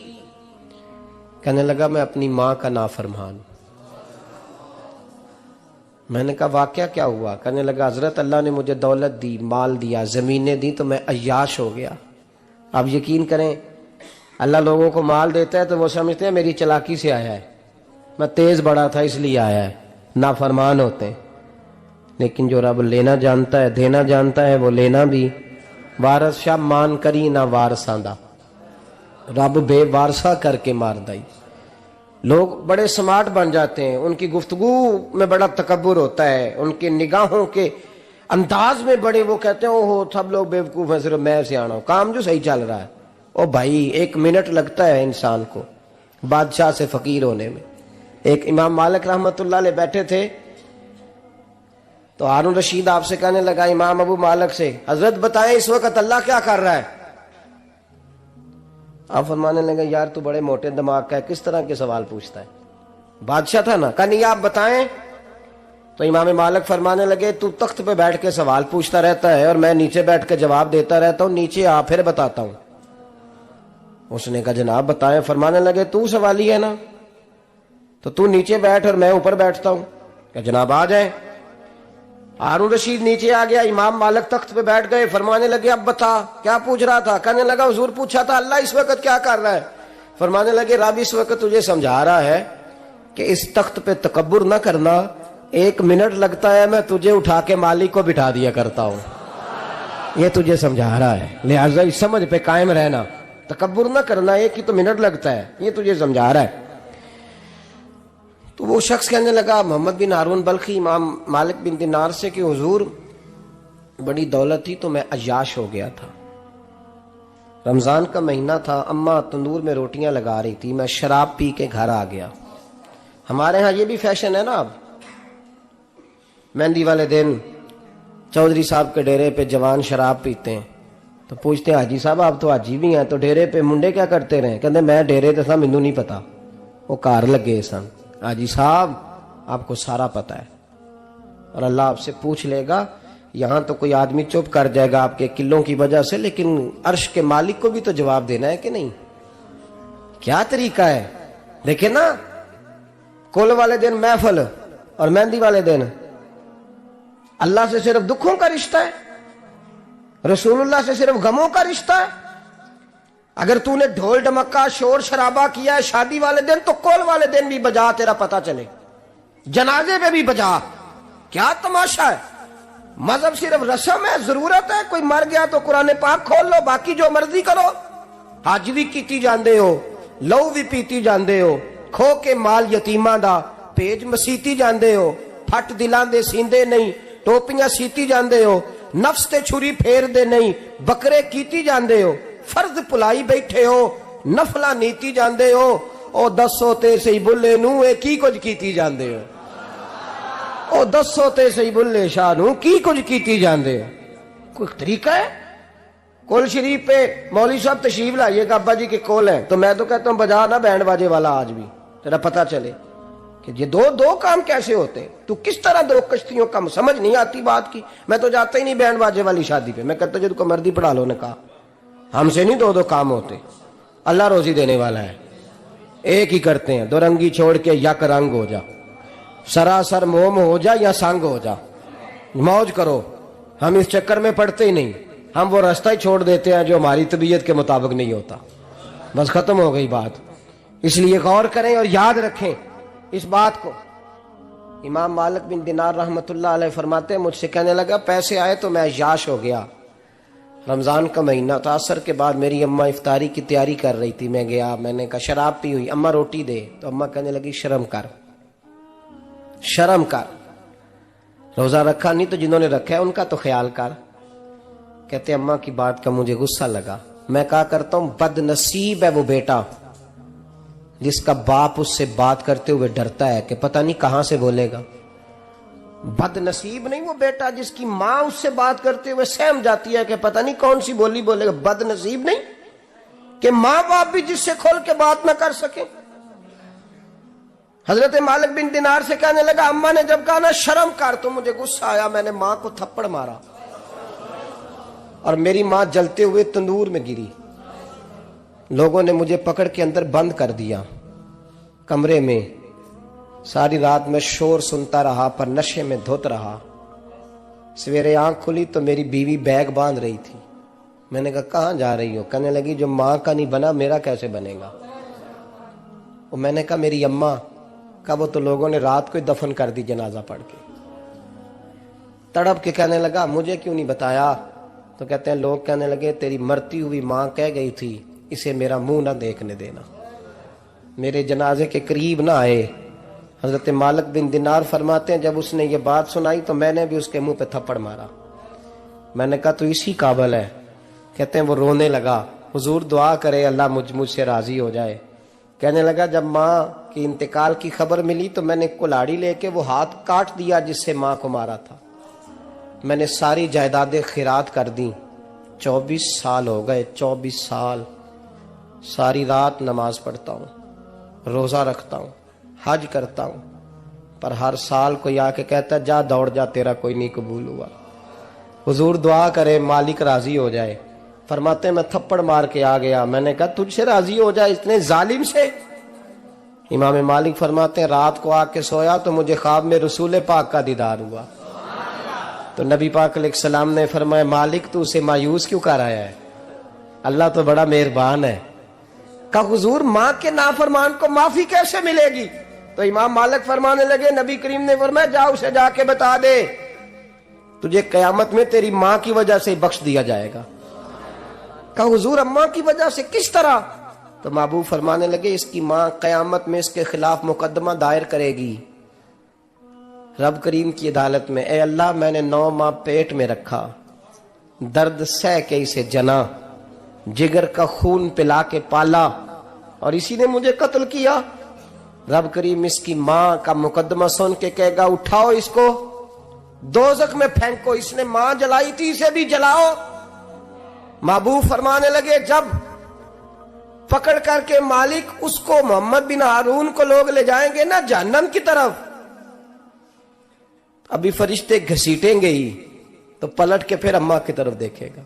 کہنے لگا میں اپنی ماں کا نافرمان۔ میں نے کہا واقعہ کیا ہوا؟ کہنے لگا حضرت اللہ نے مجھے دولت دی، مال دیا، زمینیں دی تو میں عیاش ہو گیا۔ آپ یقین کریں اللہ لوگوں کو مال دیتا ہے تو وہ سمجھتے ہیں میری چلاکی سے آیا ہے، میں تیز بڑا تھا اس لیے آیا ہے، نافرمان ہوتے ہیں۔ لیکن جو رب لینا جانتا ہے دینا جانتا ہے وہ لینا بھی۔ وارث شاہ مان کری نہ وارثاں دا، رب بے وارثہ کر کے مار دائی۔ لوگ بڑے سمارٹ بن جاتے ہیں، ان کی گفتگو میں بڑا تکبر ہوتا ہے، ان کے نگاہوں کے انداز میں بڑے وہ کہتے ہیں اوہ سب لوگ بیوقوف ہیں صرف میں سے آنا ہوں، کام جو صحیح چل رہا ہے۔ او بھائی 1 منٹ لگتا ہے انسان کو بادشاہ سے فقیر ہونے میں۔ ایک امام مالک رحمت اللہ علیہ بیٹھے تھے تو ہارون رشید آپ سے کہنے لگا امام ابو مالک سے حضرت بتائیں اس وقت اللہ کیا کر رہا ہے؟ آپ فرمانے لگے یار تو بڑے موٹے دماغ کا ہے، کس طرح کے سوال پوچھتا ہے؟ بادشاہ تھا نا، کہا نہیں آپ بتائیں۔ تو امام مالک فرمانے لگے تو تخت پہ بیٹھ کے سوال پوچھتا رہتا ہے اور میں نیچے بیٹھ کے جواب دیتا رہتا ہوں، نیچے آ پھر بتاتا ہوں۔ اس نے کہا جناب بتائیں۔ فرمانے لگے تو سوالی ہے نا، تو تو نیچے بیٹھ اور میں اوپر بیٹھتا ہوں۔ کہ جناب آ جائیں۔ ہارون رشید نیچے آ گیا، امام مالک تخت پہ بیٹھ گئے۔ فرمانے لگے اب بتا کیا پوچھ رہا تھا؟ کہنے لگا حضور پوچھا تھا اللہ اس وقت کیا کر رہا ہے؟ فرمانے لگے رب اس وقت تجھے سمجھا رہا ہے کہ اس تخت پہ تکبر نہ کرنا، 1 منٹ لگتا ہے میں تجھے اٹھا کے مالک کو بٹھا دیا کرتا ہوں، یہ تجھے سمجھا رہا ہے، لہٰذا اس سمجھ پہ قائم رہنا، تکبر نہ کرنا، 1 ہی تو منٹ لگتا ہے، یہ تجھے سمجھا رہا ہے۔ تو وہ شخص کہنے لگا محمد بن ہارون بلخی امام مالک بن دینار سے کہ حضور بڑی دولت تھی تو میں عیاش ہو گیا تھا، رمضان کا مہینہ تھا، اماں تندور میں روٹیاں لگا رہی تھی، میں شراب پی کے گھر آ گیا۔ ہمارے ہاں یہ بھی فیشن ہے نا، اب مہندی والے دن چودھری صاحب کے ڈیرے پہ جوان شراب پیتے ہیں تو پوچھتے ہیں حاجی صاحب آپ تو حاجی بھی ہیں تو ڈیرے پہ منڈے کیا کرتے رہے؟ کہتے میں ڈیرے تے تھا مینوں نہیں پتا، وہ کار لگے سن۔ حاجی صاحب آپ کو سارا پتا ہے، اور اللہ آپ سے پوچھ لے گا۔ یہاں تو کوئی آدمی چپ کر جائے گا آپ کے قلوں کی وجہ سے، لیکن عرش کے مالک کو بھی تو جواب دینا ہے کہ نہیں؟ کیا طریقہ ہے؟ دیکھیں نا، کل والے دن محفل اور مہندی والے دن اللہ سے صرف دکھوں کا رشتہ ہے، رسول اللہ سے صرف غموں کا رشتہ ہے۔ اگر تو نے ڈھول ڈمکا شور شرابہ کیا ہے شادی والے دن تو کول والے دن بھی بجا، تیرا پتہ چلے، جنازے پہ بھی بجا۔ کیا تماشا ہے؟ مذہب صرف رسم ہے، ضرورت ہے، کوئی مر گیا تو قرآن پاک کھول لو، باقی جو مرضی کرو۔ حج بھی کیتی جاندے ہو، لہو بھی پیتی جاندے ہو، کھو کے مال یتیماں دا پیج مسیتی جاندے ہو، پھٹ دلاں دے سیندے نہیں، ٹوپیاں سیتی جاندے ہو، نفس تے چھری پھیر دے نہیں، بکرے کیتی جاندے ہو، فرض پلائی بیٹھے ہو، نفلہ نیتی جاندے ہو، او دسو تے سی بلے نو اے کی کچھ کیتی جاندے ہو، او دسو تے سی بلے شاہ نو کی کچھ کیتی جاندے ہو؟ کوئی طریقہ ہے؟ کول شریف پہ مولوی صاحب تشریف لائیے گا، ابا جی کے کول ہیں، تو میں تو کہتا ہوں بجا نہ بینڈ باجے والا آج بھی، تیرا پتہ چلے کہ یہ دو کام کیسے ہوتے ہیں، تو کس طرح دو کشتیوں کا سمجھ نہیں آتی بات کی۔ میں تو جاتا ہی نہیں بینڈ باجے والی شادی پہ، میں کہتا جو کو مردی پڑھا لو نے کہا، ہم سے نہیں دو کام ہوتے، اللہ روزی دینے والا ہے، ایک ہی کرتے ہیں، دو رنگی چھوڑ کے یک رنگ ہو جا، سراسر موم ہو جا یا سنگ ہو جا، موج کرو۔ ہم اس چکر میں پڑتے ہی نہیں، ہم وہ راستہ ہی چھوڑ دیتے ہیں جو ہماری طبیعت کے مطابق نہیں ہوتا، بس ختم ہو گئی بات۔ اس لیے غور کریں اور یاد رکھیں اس بات کو۔ امام مالک بن دینار رحمت اللہ علیہ فرماتے ہیں مجھ سے کہنے لگا پیسے آئے تو میں عیاش ہو گیا، رمضان کا مہینہ تھا، عصر کے بعد میری اماں افطاری کی تیاری کر رہی تھی، میں گیا، میں نے کہا شراب پی ہوئی، اماں روٹی دے، تو اماں کہنے لگی شرم کر، شرم کر، روزہ رکھا نہیں تو جنہوں نے رکھا ہے ان کا تو خیال کر۔ کہتے اماں کی بات کا مجھے غصہ لگا، میں کہا کرتا ہوں بد نصیب ہے وہ بیٹا جس کا باپ اس سے بات کرتے ہوئے ڈرتا ہے کہ پتہ نہیں کہاں سے بولے گا۔ بد نصیب نہیں وہ بیٹا جس کی ماں اس سے بات کرتے ہوئے سہم جاتی ہے کہ پتہ نہیں کون سی بولی بولے گا۔ بد نصیب نہیں کہ ماں باپ بھی جس سے کھول کے بات نہ کر سکیں۔ حضرت مالک بن دینار سے کہنے لگا اماں نے جب کہا نا شرم کر تو مجھے غصہ آیا، میں نے ماں کو تھپڑ مارا اور میری ماں جلتے ہوئے تندور میں گری۔ لوگوں نے مجھے پکڑ کے اندر بند کر دیا کمرے میں، ساری رات میں شور سنتا رہا پر نشے میں دھت رہا۔ سویرے آنکھ کھلی تو میری بیوی بیگ باندھ رہی تھی، میں نے کہا کہاں جا رہی ہو؟ کہنے لگی جو ماں کا نہیں بنا میرا کیسے بنے گا؟ اور میں نے کہا میری اماں کا، وہ تو لوگوں نے رات کو ہی دفن کر دی جنازہ پڑھ کے۔ تڑپ کے کہنے لگا مجھے کیوں نہیں بتایا؟ تو کہتے ہیں لوگ کہنے لگے تیری مرتی ہوئی ماں کہہ گئی تھی اسے میرا منہ نہ دیکھنے دینا، میرے جنازے کے قریب نہ آئے۔ حضرت مالک بن دینار فرماتے ہیں جب اس نے یہ بات سنائی تو میں نے بھی اس کے منہ پہ تھپڑ مارا۔ میں نے کہا تو اسی قابل ہے۔ کہتے ہیں وہ رونے لگا، حضور دعا کرے اللہ مجھ سے راضی ہو جائے۔ کہنے لگا جب ماں کی انتقال کی خبر ملی تو میں نے کلاڑی لے کے وہ ہاتھ کاٹ دیا جس سے ماں کو مارا تھا۔ میں نے ساری جائیدادیں خیرات کر دیں۔ 24 سال ہو گئے، 24 سال ساری رات نماز پڑھتا ہوں، روزہ رکھتا ہوں، حج کرتا ہوں، پر ہر سال کوئی آ کے کہتا جا دوڑ جا تیرا کوئی نہیں قبول ہوا۔ حضور دعا کرے مالک راضی ہو جائے۔ فرماتے میں تھپڑ مار کے آ گیا، میں نے کہا تجھ سے راضی ہو جائے اتنے ظالم سے؟ امام مالک فرماتے ہیں رات کو آ کے سویا تو مجھے خواب میں رسول پاک کا دیدار ہوا، تو نبی پاک علیہ السلام نے فرمایا مالک تو اسے مایوس کیوں کر آیا ہے؟ اللہ تو بڑا مہربان ہے۔ کہا حضور ماں کے نافرمان کو معافی کیسے ملے گی؟ تو امام مالک فرمانے لگے نبی کریم نے فرمایا جا اسے جا کے بتا دے تجھے قیامت میں تیری ماں کی وجہ سے بخش دیا جائے گا۔ کہا حضور اماں کی وجہ سے کس طرح؟ تو محبوب فرمانے لگے اس کی ماں قیامت میں اس کے خلاف مقدمہ دائر کرے گی رب کریم کی عدالت میں، اے اللہ میں نے 9 ماہ پیٹ میں رکھا، درد سہ کے اسے جنا، جگر کا خون پلا کے پالا اور اسی نے مجھے قتل کیا۔ رب کریم اس کی ماں کا مقدمہ سن کے کہے گا اٹھاؤ اس کو دوزخ میں پھینکو، اس نے ماں جلائی تھی اسے بھی جلاؤ۔ محبوب فرمانے لگے جب پکڑ کر کے مالک اس کو محمد بن ہارون کو لوگ لے جائیں گے نا جہنم کی طرف، ابھی فرشتے گھسیٹیں گے ہی تو پلٹ کے پھر اماں کی طرف دیکھے گا،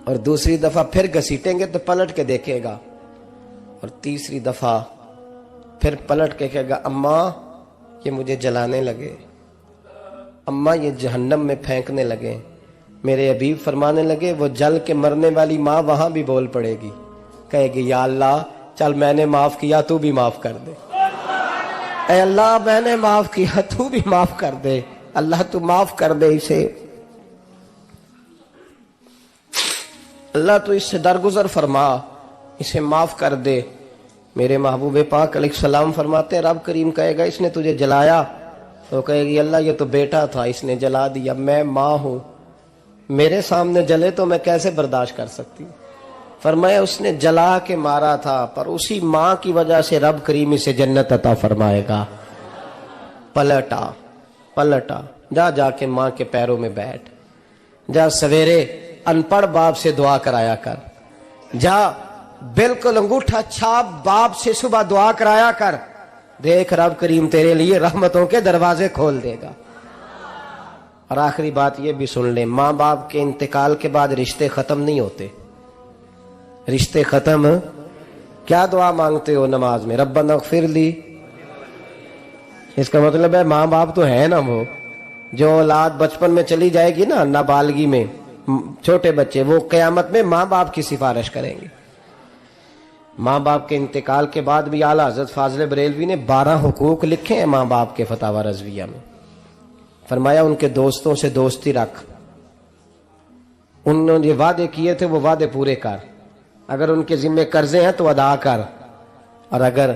اور دوسری دفعہ پھر گھسیٹیں گے تو پلٹ کے دیکھے گا، اور تیسری دفعہ پھر پلٹ کے کہے گا اماں یہ مجھے جلانے لگے، اماں یہ جہنم میں پھینکنے لگے۔ میرے حبیب فرمانے لگے وہ جل کے مرنے والی ماں وہاں بھی بول پڑے گی، کہے گی یا اللہ چل میں نے معاف کیا تو بھی معاف کر دے، اے اللہ میں نے معاف کیا تو بھی معاف کر دے، اللہ تو معاف کر دے اسے، اللہ تو اس سے درگزر فرما، اسے معاف کر دے۔ میرے محبوب پاک علیہ السلام فرماتے ہیں رب کریم کہے گا اس نے تجھے جلایا، تو کہے گی اللہ یہ تو بیٹا تھا اس نے جلا دیا، میں ماں ہوں، میرے سامنے جلے تو میں کیسے برداشت کر سکتی ہوں؟ فرمایا اس نے جلا کے مارا تھا، پر اسی ماں کی وجہ سے رب کریم اسے جنت عطا فرمائے گا۔ پلٹا جا کے ماں کے پیروں میں بیٹھ، جا سویرے ان پڑھ باپ سے دعا کرایا کر، جا بالکل انگوٹھا چھاپ باپ سے صبح دعا کرایا کر، دیکھ رب کریم تیرے لیے رحمتوں کے دروازے کھول دے گا۔ اور آخری بات یہ بھی سن لیں، ماں باپ کے انتقال کے بعد رشتے ختم نہیں ہوتے۔ رشتے ختم، کیا دعا مانگتے ہو نماز میں؟ ربنا اغفر لی، اس کا مطلب ہے ماں باپ تو ہے نا، وہ جو اولاد بچپن میں چلی جائے گی نا، نابالغی میں چھوٹے بچے، وہ قیامت میں ماں باپ کی سفارش کریں گے۔ ماں باپ کے انتقال کے بعد بھی اعلیٰ حضرت فاضل بریلوی نے 12 حقوق لکھے ہیں ماں باپ کے فتاوی رضویہ میں۔ فرمایا ان کے دوستوں سے دوستی رکھ، انہوں نے جو وعدے کیے تھے وہ وعدے پورے کر، اگر ان کے ذمہ قرضے ہیں تو ادا کر، اور اگر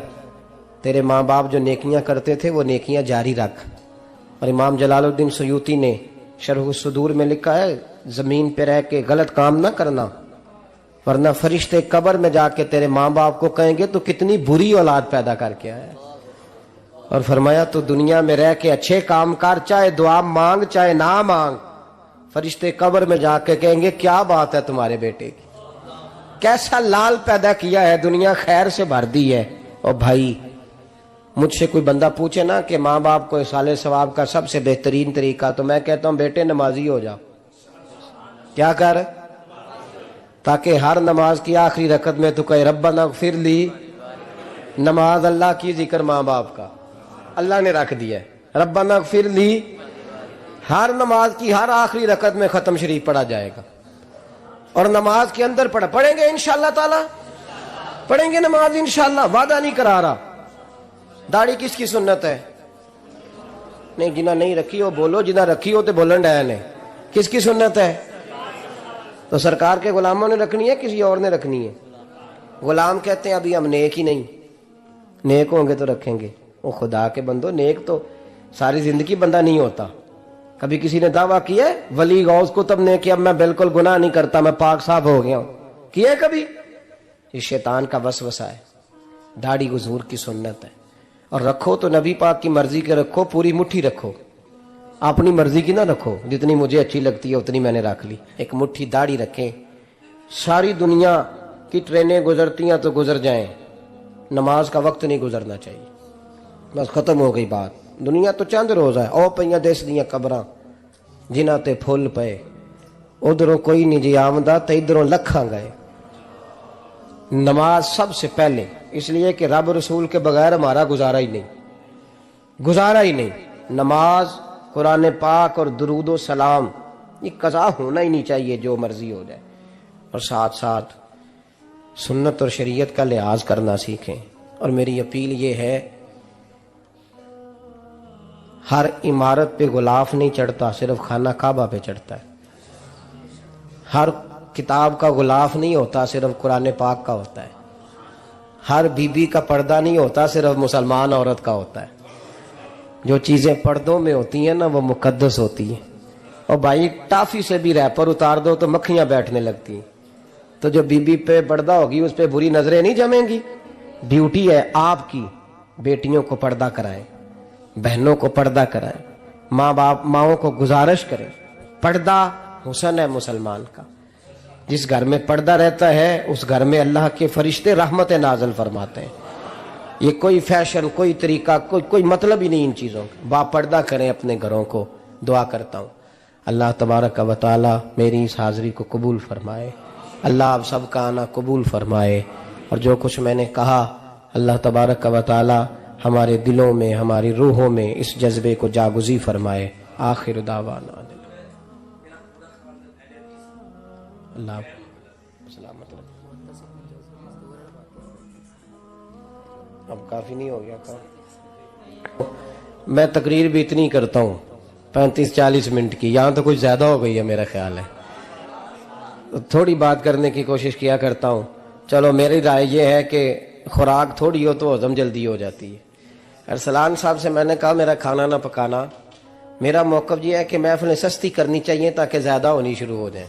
تیرے ماں باپ جو نیکیاں کرتے تھے وہ نیکیاں جاری رکھ۔ اور امام جلال الدین سیوطی نے شرح الصدور میں لکھا ہے، زمین پہ رہ کے غلط کام نہ کرنا، ورنہ فرشتے قبر میں جا کے تیرے ماں باپ کو کہیں گے تو کتنی بری اولاد پیدا کر کے آیا ہے۔ اور فرمایا تو دنیا میں رہ کے اچھے کام کر، چاہے دعا مانگ چاہے نہ مانگ، فرشتے قبر میں جا کے کہیں گے کیا بات ہے تمہارے بیٹے کی، کیسا لال پیدا کیا ہے، دنیا خیر سے بھر دی ہے۔ اور بھائی مجھ سے کوئی بندہ پوچھے نا کہ ماں باپ کو اصالہ ثواب کا سب سے بہترین طریقہ، تو میں کہتا ہوں بیٹے نمازی ہو جاؤ۔ کیا کر؟ تاکہ ہر نماز کی آخری رکعت میں تو کہے ربنا اغفر لی۔ نماز اللہ کی، ذکر ماں باپ کا، اللہ نے رکھ دیا ہے ربنا اغفر لی، ہر نماز کی ہر آخری رکعت میں ختم شریف پڑھا جائے گا۔ اور نماز کے اندر پڑھیں گے انشاءاللہ تعالی، پڑھیں گے نماز انشاءاللہ، وعدہ نہیں کرا رہا۔ داڑھی کس کی سنت ہے؟ نہیں جنہ نہیں رکھی ہو بولو، جنہ رکھی ہو تو بولن ڈایا نے۔ کس کی سنت ہے؟ تو سرکار کے غلاموں نے رکھنی ہے کسی اور نے رکھنی ہے؟ غلام کہتے ہیں ابھی ہم نیک ہی نہیں، نیک ہوں گے تو رکھیں گے۔ وہ خدا کے بندو، نیک تو ساری زندگی بندہ نہیں ہوتا۔ کبھی کسی نے دعویٰ کیا ہے ولی غوث کتب نے کہ اب میں بالکل گناہ نہیں کرتا، میں پاک صاف ہو گیا ہوں؟ کیا ہے کبھی؟ یہ شیطان کا وسوسہ ہے۔ داڑھی حضور کی سنت ہے، اور رکھو تو نبی پاک کی مرضی کے رکھو، پوری مٹھی رکھو، اپنی مرضی کی نہ رکھو، جتنی مجھے اچھی لگتی ہے اتنی میں نے رکھ لی۔ ایک مٹھی داڑھی رکھیں، ساری دنیا کی ٹرینیں گزرتی ہیں تو گزر جائیں، نماز کا وقت نہیں گزرنا چاہیے، بس ختم ہو گئی بات۔ دنیا تو چند روز ہے، او پئیاں دس دیاں قبراں جنہاں تے پھل پئے، ادھروں کوئی نہیں جی آمدہ تے ادھروں لکھاں گئے۔ نماز سب سے پہلے، اس لیے کہ رب رسول کے بغیر ہمارا گزارا ہی نہیں۔ نماز، قرآن پاک اور درود و سلام، یہ قضا ہونا ہی نہیں چاہیے، جو مرضی ہو جائے۔ اور ساتھ ساتھ سنت اور شریعت کا لحاظ کرنا سیکھیں۔ اور میری اپیل یہ ہے، ہر عمارت پہ غلاف نہیں چڑھتا، صرف خانہ کعبہ پہ چڑھتا ہے۔ ہر کتاب کا غلاف نہیں ہوتا، صرف قرآن پاک کا ہوتا ہے۔ ہر بی بی کا پردہ نہیں ہوتا، صرف مسلمان عورت کا ہوتا ہے۔ جو چیزیں پردوں میں ہوتی ہیں نا وہ مقدس ہوتی ہیں۔ اور بھائی ٹافی سے بھی ریپر اتار دو تو مکھیاں بیٹھنے لگتی ہیں، تو جو بی بی پہ پردہ ہوگی اس پہ بری نظریں نہیں جمیں گی۔ ڈیوٹی ہے آپ کی، بیٹیوں کو پردہ کرائیں، بہنوں کو پردہ کرائیں، ماؤں کو گزارش کریں۔ پردہ حسن ہے مسلمان کا۔ جس گھر میں پردہ رہتا ہے اس گھر میں اللہ کے فرشتے رحمت نازل فرماتے ہیں۔ یہ کوئی فیشن، کوئی طریقہ، کوئی مطلب ہی نہیں ان چیزوں کا۔ با پردہ کریں اپنے گھروں کو۔ دعا کرتا ہوں اللہ تبارک و تعالی میری اس حاضری کو قبول فرمائے، اللہ آپ سب کا آنا قبول فرمائے، اور جو کچھ میں نے کہا اللہ تبارک و تعالی ہمارے دلوں میں، ہماری روحوں میں اس جذبے کو جاگزی فرمائے۔ آخر دعوانا اللہ سلامت رکھے۔ اب کافی نہیں ہو گیا کام؟ میں تقریر بھی اتنی کرتا ہوں 35-40 منٹ کی، یہاں تو کچھ زیادہ ہو گئی ہے میرا خیال ہے۔ تھوڑی بات کرنے کی کوشش کیا کرتا ہوں۔ چلو میری رائے یہ ہے کہ خوراک تھوڑی ہو تو ہضم جلدی ہو جاتی ہے۔ ارسلان صاحب سے میں نے کہا میرا کھانا نہ پکانا، میرا موقف یہ ہے کہ محفلیں سستی کرنی چاہیے تاکہ زیادہ ہونی شروع ہو جائیں۔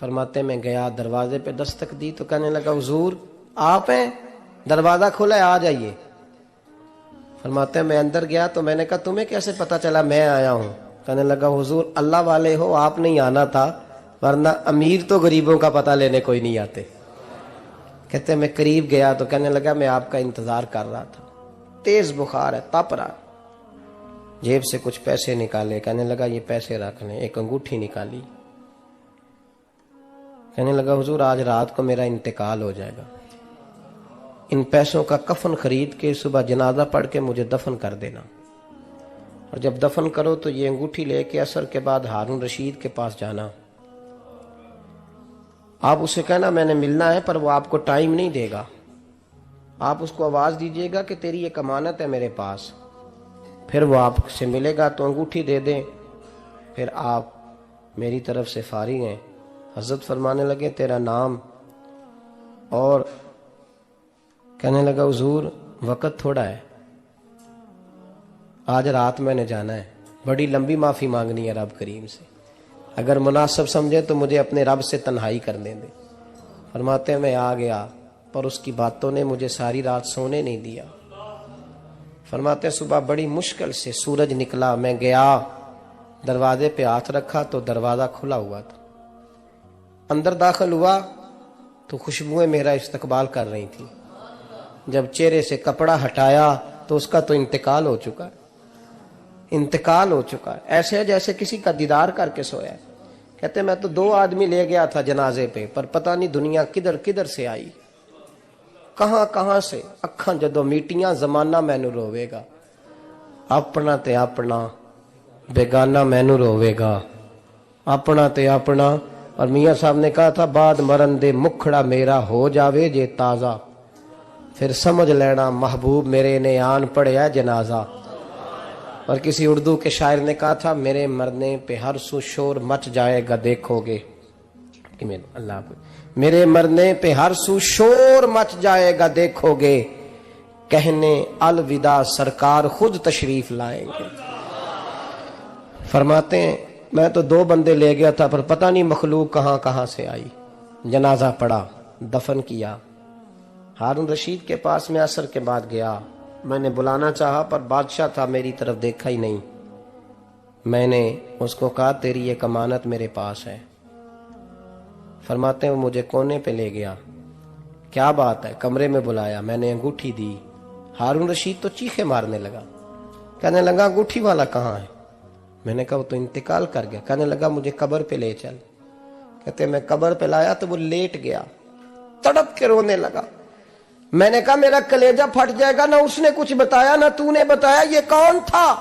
فرماتے میں گیا, دروازے پہ دستک دی تو کہنے لگا حضور آپ ہیں, دروازہ کھلا ہے, آ جائیے. فرماتے ہیں میں اندر گیا تو میں نے کہا تمہیں کیسے پتا چلا میں آیا ہوں؟ کہنے لگا حضور اللہ والے ہو, آپ نہیں آنا تھا, ورنہ امیر تو غریبوں کا پتہ لینے کوئی نہیں آتے. کہتے میں قریب گیا تو کہنے لگا میں آپ کا انتظار کر رہا تھا, تیز بخار ہے, تپ رہا. جیب سے کچھ پیسے نکالے, کہنے لگا یہ پیسے رکھ لیں. ایک انگوٹھی نکالی, کہنے لگا حضور آج رات کو میرا انتقال ہو جائے گا, ان پیسوں کا کفن خرید کے صبح جنازہ پڑھ کے مجھے دفن کر دینا, اور جب دفن کرو تو یہ انگوٹھی لے کے عصر کے بعد ہارون رشید کے پاس جانا. آپ اسے کہنا میں نے ملنا ہے, پر وہ آپ کو ٹائم نہیں دے گا. آپ اس کو آواز دیجئے گا کہ تیری ایک امانت ہے میرے پاس, پھر وہ آپ سے ملے گا تو انگوٹھی دے دیں, پھر آپ میری طرف سے فارغ ہیں. حضرت فرمانے لگے تیرا نام, اور کہنے لگا حضور وقت تھوڑا ہے, آج رات میں نے جانا ہے, بڑی لمبی معافی مانگنی ہے رب کریم سے, اگر مناسب سمجھے تو مجھے اپنے رب سے تنہائی کرنے دے. فرماتے ہیں میں آ گیا, پر اس کی باتوں نے مجھے ساری رات سونے نہیں دیا. فرماتے ہیں صبح بڑی مشکل سے سورج نکلا, میں گیا دروازے پہ ہاتھ رکھا تو دروازہ کھلا ہوا تھا. اندر داخل ہوا تو خوشبوئیں میرا استقبال کر رہی تھی. جب چہرے سے کپڑا ہٹایا تو اس کا تو انتقال ہو چکا ہے, انتقال ہو چکا ہے, ایسے ہے جیسے کسی کا دیدار کر کے سویا ہے. کہتے میں تو 2 آدمی لے گیا تھا جنازے پہ, پر پتہ نہیں دنیا کدھر کدھر سے آئی, کہاں کہاں سے. اکھاں جدو میٹیاں زمانہ مینو روے گا, اپنا تے اپنا بیگانہ مینو روے گا, اپنا تے اپنا. اور میاں صاحب نے کہا تھا بعد مرن دے مکھڑا میرا ہو جاوے جے تازہ, پھر سمجھ لینا محبوب میرے نے آن پڑیا جنازہ. اور کسی اردو کے شاعر نے کہا تھا میرے مرنے پہ ہر سو شور مچ جائے گا دیکھو گے, اللہ میرے مرنے پہ ہر سو شور مچ جائے گا دیکھو گے, کہنے الوداع سرکار خود تشریف لائیں گے. فرماتے ہیں میں تو 2 بندے لے گیا تھا, پر پتہ نہیں مخلوق کہاں کہاں سے آئی. جنازہ پڑا, دفن کیا. ہارون رشید کے پاس میں عصر کے بعد گیا, میں نے بلانا چاہا پر بادشاہ تھا, میری طرف دیکھا ہی نہیں. میں نے اس کو کہا تیری ایک امانت میرے پاس ہے. فرماتے ہیں وہ مجھے کونے پہ لے گیا, کیا بات ہے, کمرے میں بلایا, میں نے انگوٹھی دی. ہارون رشید تو چیخے مارنے لگا, کہنے لگا انگوٹھی والا کہاں ہے؟ میں نے کہا وہ تو انتقال کر گیا. کہنے لگا مجھے قبر پہ لے چل. کہتے میں قبر پہ لایا تو وہ لیٹ گیا, تڑپ کے رونے لگا. میں نے کہا میرا کلیجہ پھٹ جائے گا, نہ اس نے کچھ بتایا نہ تو نے بتایا, یہ کون تھا؟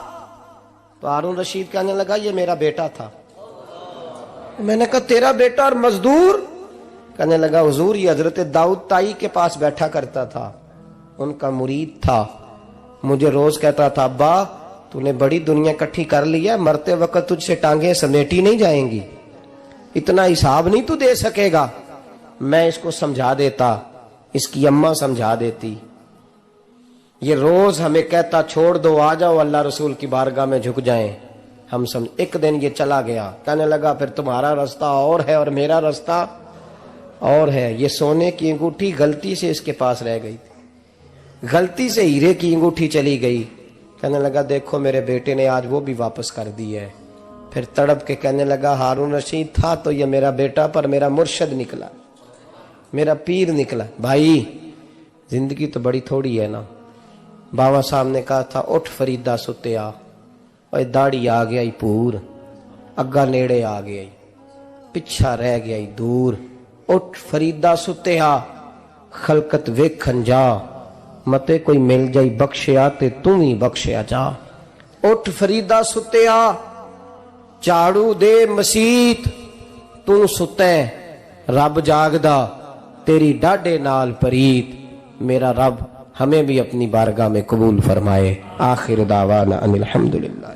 تو ہارون رشید کہنے لگا یہ میرا بیٹا تھا. میں نے کہا تیرا بیٹا اور مزدور؟ کہنے لگا حضور یہ حضرت داؤد تائی کے پاس بیٹھا کرتا تھا, ان کا مرید تھا, مجھے روز کہتا تھا ابا تو نے بڑی دنیا کٹھی کر لی ہے, مرتے وقت تجھ سے ٹانگیں سمیٹی نہیں جائیں گی, اتنا حساب نہیں تو دے سکے گا. میں اس کو سمجھا دیتا, اس کی اماں سمجھا دیتی. یہ روز ہمیں کہتا چھوڑ دو آ جاؤ اللہ رسول کی بارگاہ میں جھک جائیں, ہم سمجھ. ایک دن یہ چلا گیا, کہنے لگا پھر تمہارا راستہ اور ہے اور میرا راستہ اور ہے. یہ سونے کی انگوٹھی غلطی سے اس کے پاس رہ گئی تھی, غلطی سے ہیرے کی انگوٹھی چلی گئی. کہنے لگا دیکھو میرے بیٹے نے آج وہ بھی واپس کر دی ہے. پھر تڑپ کے کہنے لگا ہارون رشید تھا تو یہ میرا بیٹا, پر میرا مرشد نکلا, میرا پیر نکلا. بھائی زندگی تو بڑی تھوڑی ہے نا. بابا صاحب نے کہا تھا اٹھ فریدہ ستیا, اور داڑھی آ گیا ہی پور, اگا نیڑے آ گیا ہی, پچھا رہ گیا ہی دور. اٹھ فریدہ ستیا خلقت ویکھن جا, متے کوئی مل جائی بخشیا تے تم ہی بخشیا جا. اٹھ فریدہ ستیا چاڑو دے مسیت, تو ستیں رب جاگدا تیری ڈاڈے نال پریت. میرا رب ہمیں بھی اپنی بارگاہ میں قبول فرمائے. آخر دعوانا ان الحمدللہ.